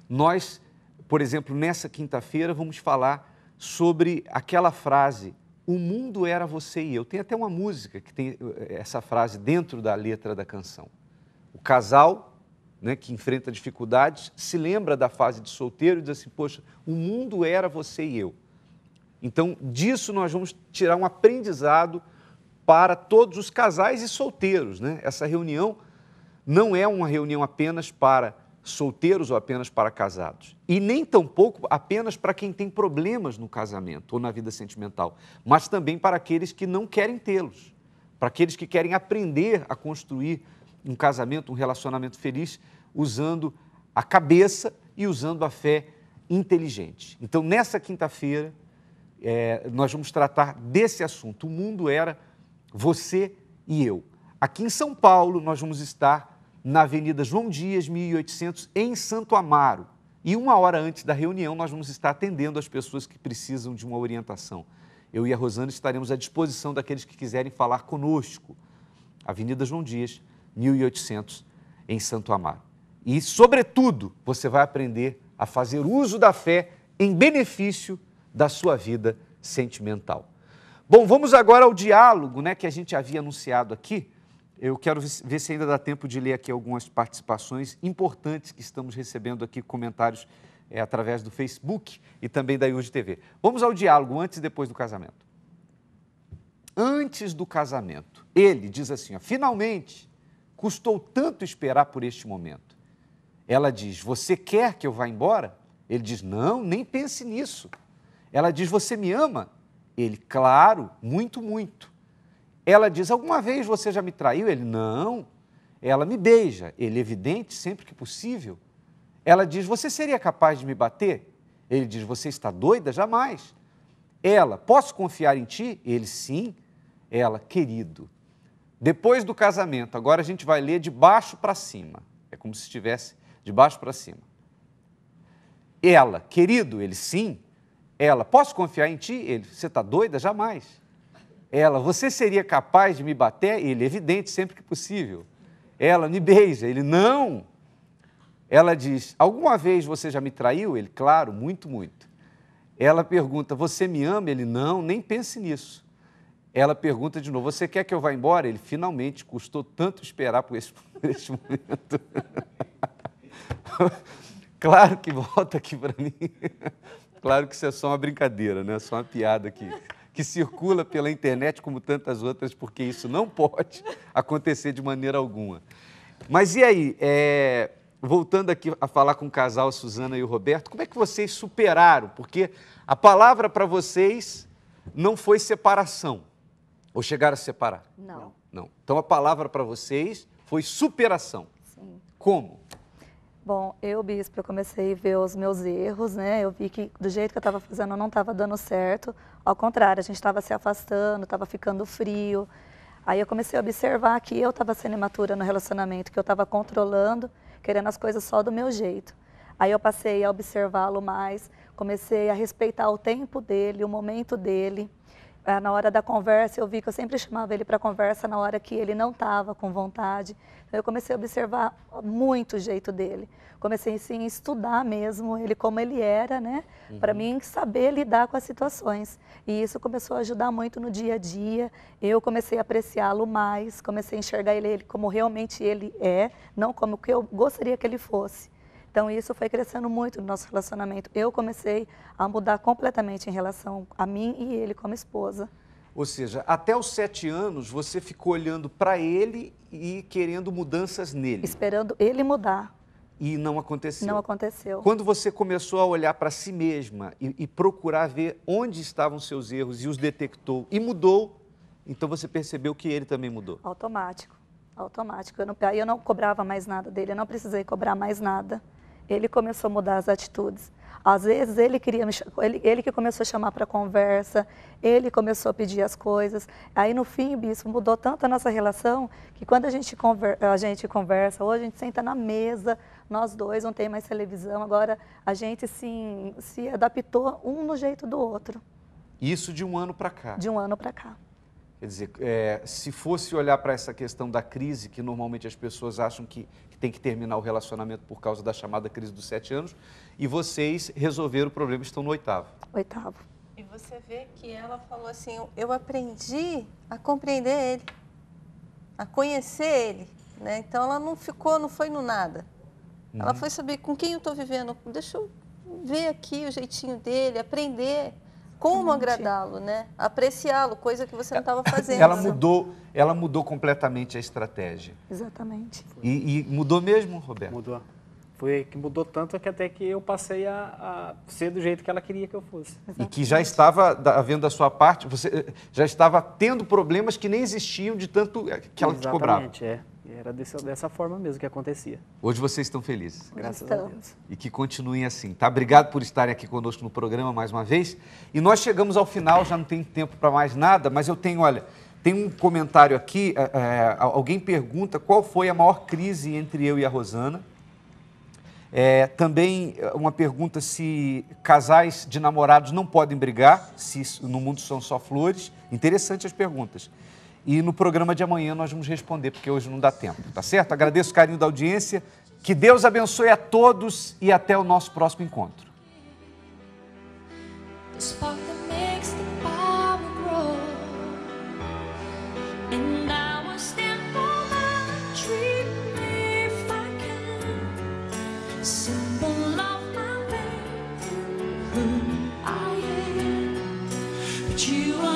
nós, por exemplo, nessa quinta-feira, vamos falar sobre aquela frase: o mundo era você e eu. Tem até uma música que tem essa frase dentro da letra da canção. O casal, né, que enfrenta dificuldades, se lembra da fase de solteiro e diz assim: poxa, o mundo era você e eu. Então, disso nós vamos tirar um aprendizado para todos os casais e solteiros, né? Essa reunião não é uma reunião apenas para solteiros ou apenas para casados. E nem tampouco apenas para quem tem problemas no casamento ou na vida sentimental, mas também para aqueles que não querem tê-los, para aqueles que querem aprender a construir um casamento, um relacionamento feliz, usando a cabeça e usando a fé inteligente. Então, nessa quinta-feira, nós vamos tratar desse assunto. O mundo era você e eu. Aqui em São Paulo, nós vamos estar na Avenida João Dias, 1800, em Santo Amaro. E uma hora antes da reunião, nós vamos estar atendendo as pessoas que precisam de uma orientação. Eu e a Rosana estaremos à disposição daqueles que quiserem falar conosco. Avenida João Dias, 1800, em Santo Amaro. E, sobretudo, você vai aprender a fazer uso da fé em benefício da sua vida sentimental. Bom, vamos agora ao diálogo, né, que a gente havia anunciado aqui. Eu quero ver se ainda dá tempo de ler aqui algumas participações importantes que estamos recebendo aqui, comentários através do Facebook e também da IUD TV. Vamos ao diálogo antes e depois do casamento. Antes do casamento, ele diz assim, ó: finalmente, custou tanto esperar por este momento. Ela diz: você quer que eu vá embora? Ele diz: não, nem pense nisso. Ela diz: você me ama? Ele: claro, muito, muito. Ela diz: alguma vez você já me traiu? Ele: não. Ela: me beija. Ele: evidente, sempre que possível. Ela diz: você seria capaz de me bater? Ele diz: você está doida? Jamais. Ela: posso confiar em ti? Ele: sim. Ela: querido. Depois do casamento, agora a gente vai ler de baixo para cima. É como se estivesse de baixo para cima. Ela: querido? Ele: sim. Ela: posso confiar em ti? Ele: você está doida? Jamais. Ela: você seria capaz de me bater? Ele: evidente, sempre que possível. Ela: me beija. Ele: não. Ela diz: alguma vez você já me traiu? Ele: claro, muito, muito. Ela pergunta: você me ama? Ele: não, nem pense nisso. Ela pergunta de novo: você quer que eu vá embora? Ele: finalmente, custou tanto esperar por este momento. Claro que volta aqui para mim. Claro que isso é só uma brincadeira, né? Só uma piada que circula pela internet, como tantas outras, porque isso não pode acontecer de maneira alguma. Mas e aí, voltando aqui a falar com o casal, a Suzana e o Roberto, como é que vocês superaram? Porque a palavra para vocês não foi separação, ou chegaram a separar? Não. Não. Então a palavra para vocês foi superação. Sim. Como? Bom, bispo, eu comecei a ver os meus erros, né? Eu vi que do jeito que eu estava fazendo não estava dando certo. Ao contrário, a gente estava se afastando, estava ficando frio. Aí eu comecei a observar que eu estava sendo imatura no relacionamento, que eu estava controlando, querendo as coisas só do meu jeito. Aí eu passei a observá-lo mais, comecei a respeitar o tempo dele, o momento dele. Na hora da conversa, eu vi que eu sempre chamava ele para conversa na hora que ele não estava com vontade. Então, eu comecei a observar muito o jeito dele. Comecei, sim, a estudar mesmo ele como ele era, né? Para mim, saber lidar com as situações. E isso começou a ajudar muito no dia a dia. Eu comecei a apreciá-lo mais, comecei a enxergar ele como realmente ele é, não como o que eu gostaria que ele fosse. Então, isso foi crescendo muito no nosso relacionamento. Eu comecei a mudar completamente em relação a mim e ele como esposa. Ou seja, até os 7 anos, você ficou olhando para ele e querendo mudanças nele. Esperando ele mudar. E não aconteceu. Não aconteceu. Quando você começou a olhar para si mesma e procurar ver onde estavam seus erros e os detectou e mudou, então você percebeu que ele também mudou. Automático. Automático. Aí eu não cobrava mais nada dele, eu não precisei cobrar mais nada. Ele começou a mudar as atitudes. Às vezes ele que começou a chamar para conversa, ele começou a pedir as coisas. Aí no fim, bispo, mudou tanto a nossa relação que quando a gente conversa, hoje a gente senta na mesa, nós dois, não tem mais televisão, agora a gente se adaptou um no jeito do outro. Isso de um ano para cá? De um ano para cá. Quer dizer, se fosse olhar para essa questão da crise, que normalmente as pessoas acham que tem que terminar o relacionamento por causa da chamada crise dos 7 anos, e vocês resolveram o problema, estão no 8º. 8º. E você vê que ela falou assim, eu aprendi a compreender ele, a conhecer ele, né? Então ela não foi no nada. Ela foi saber com quem eu estou vivendo, deixa eu ver aqui o jeitinho dele, aprender como agradá-lo, né? Apreciá-lo, coisa que você não estava fazendo. Ela mudou completamente a estratégia. Exatamente. E mudou mesmo, Roberto? Mudou. Foi que mudou tanto que até que eu passei a ser do jeito que ela queria que eu fosse. Exatamente. E que já estava havendo da sua parte, você já estava tendo problemas que nem existiam de tanto que ela te cobrava. Exatamente, Era dessa forma mesmo que acontecia. Hoje vocês estão felizes. Graças a Deus. E que continuem assim, tá? Obrigado por estarem aqui conosco no programa mais uma vez. E nós chegamos ao final, já não tem tempo para mais nada, mas eu tenho, olha, tem um comentário aqui, alguém pergunta qual foi a maior crise entre eu e a Rosana. Também uma pergunta se casais de namorados não podem brigar, se no mundo são só flores. Interessante as perguntas. E no programa de amanhã nós vamos responder, porque hoje não dá tempo, tá certo? Agradeço o carinho da audiência, que Deus abençoe a todos e até o nosso próximo encontro. You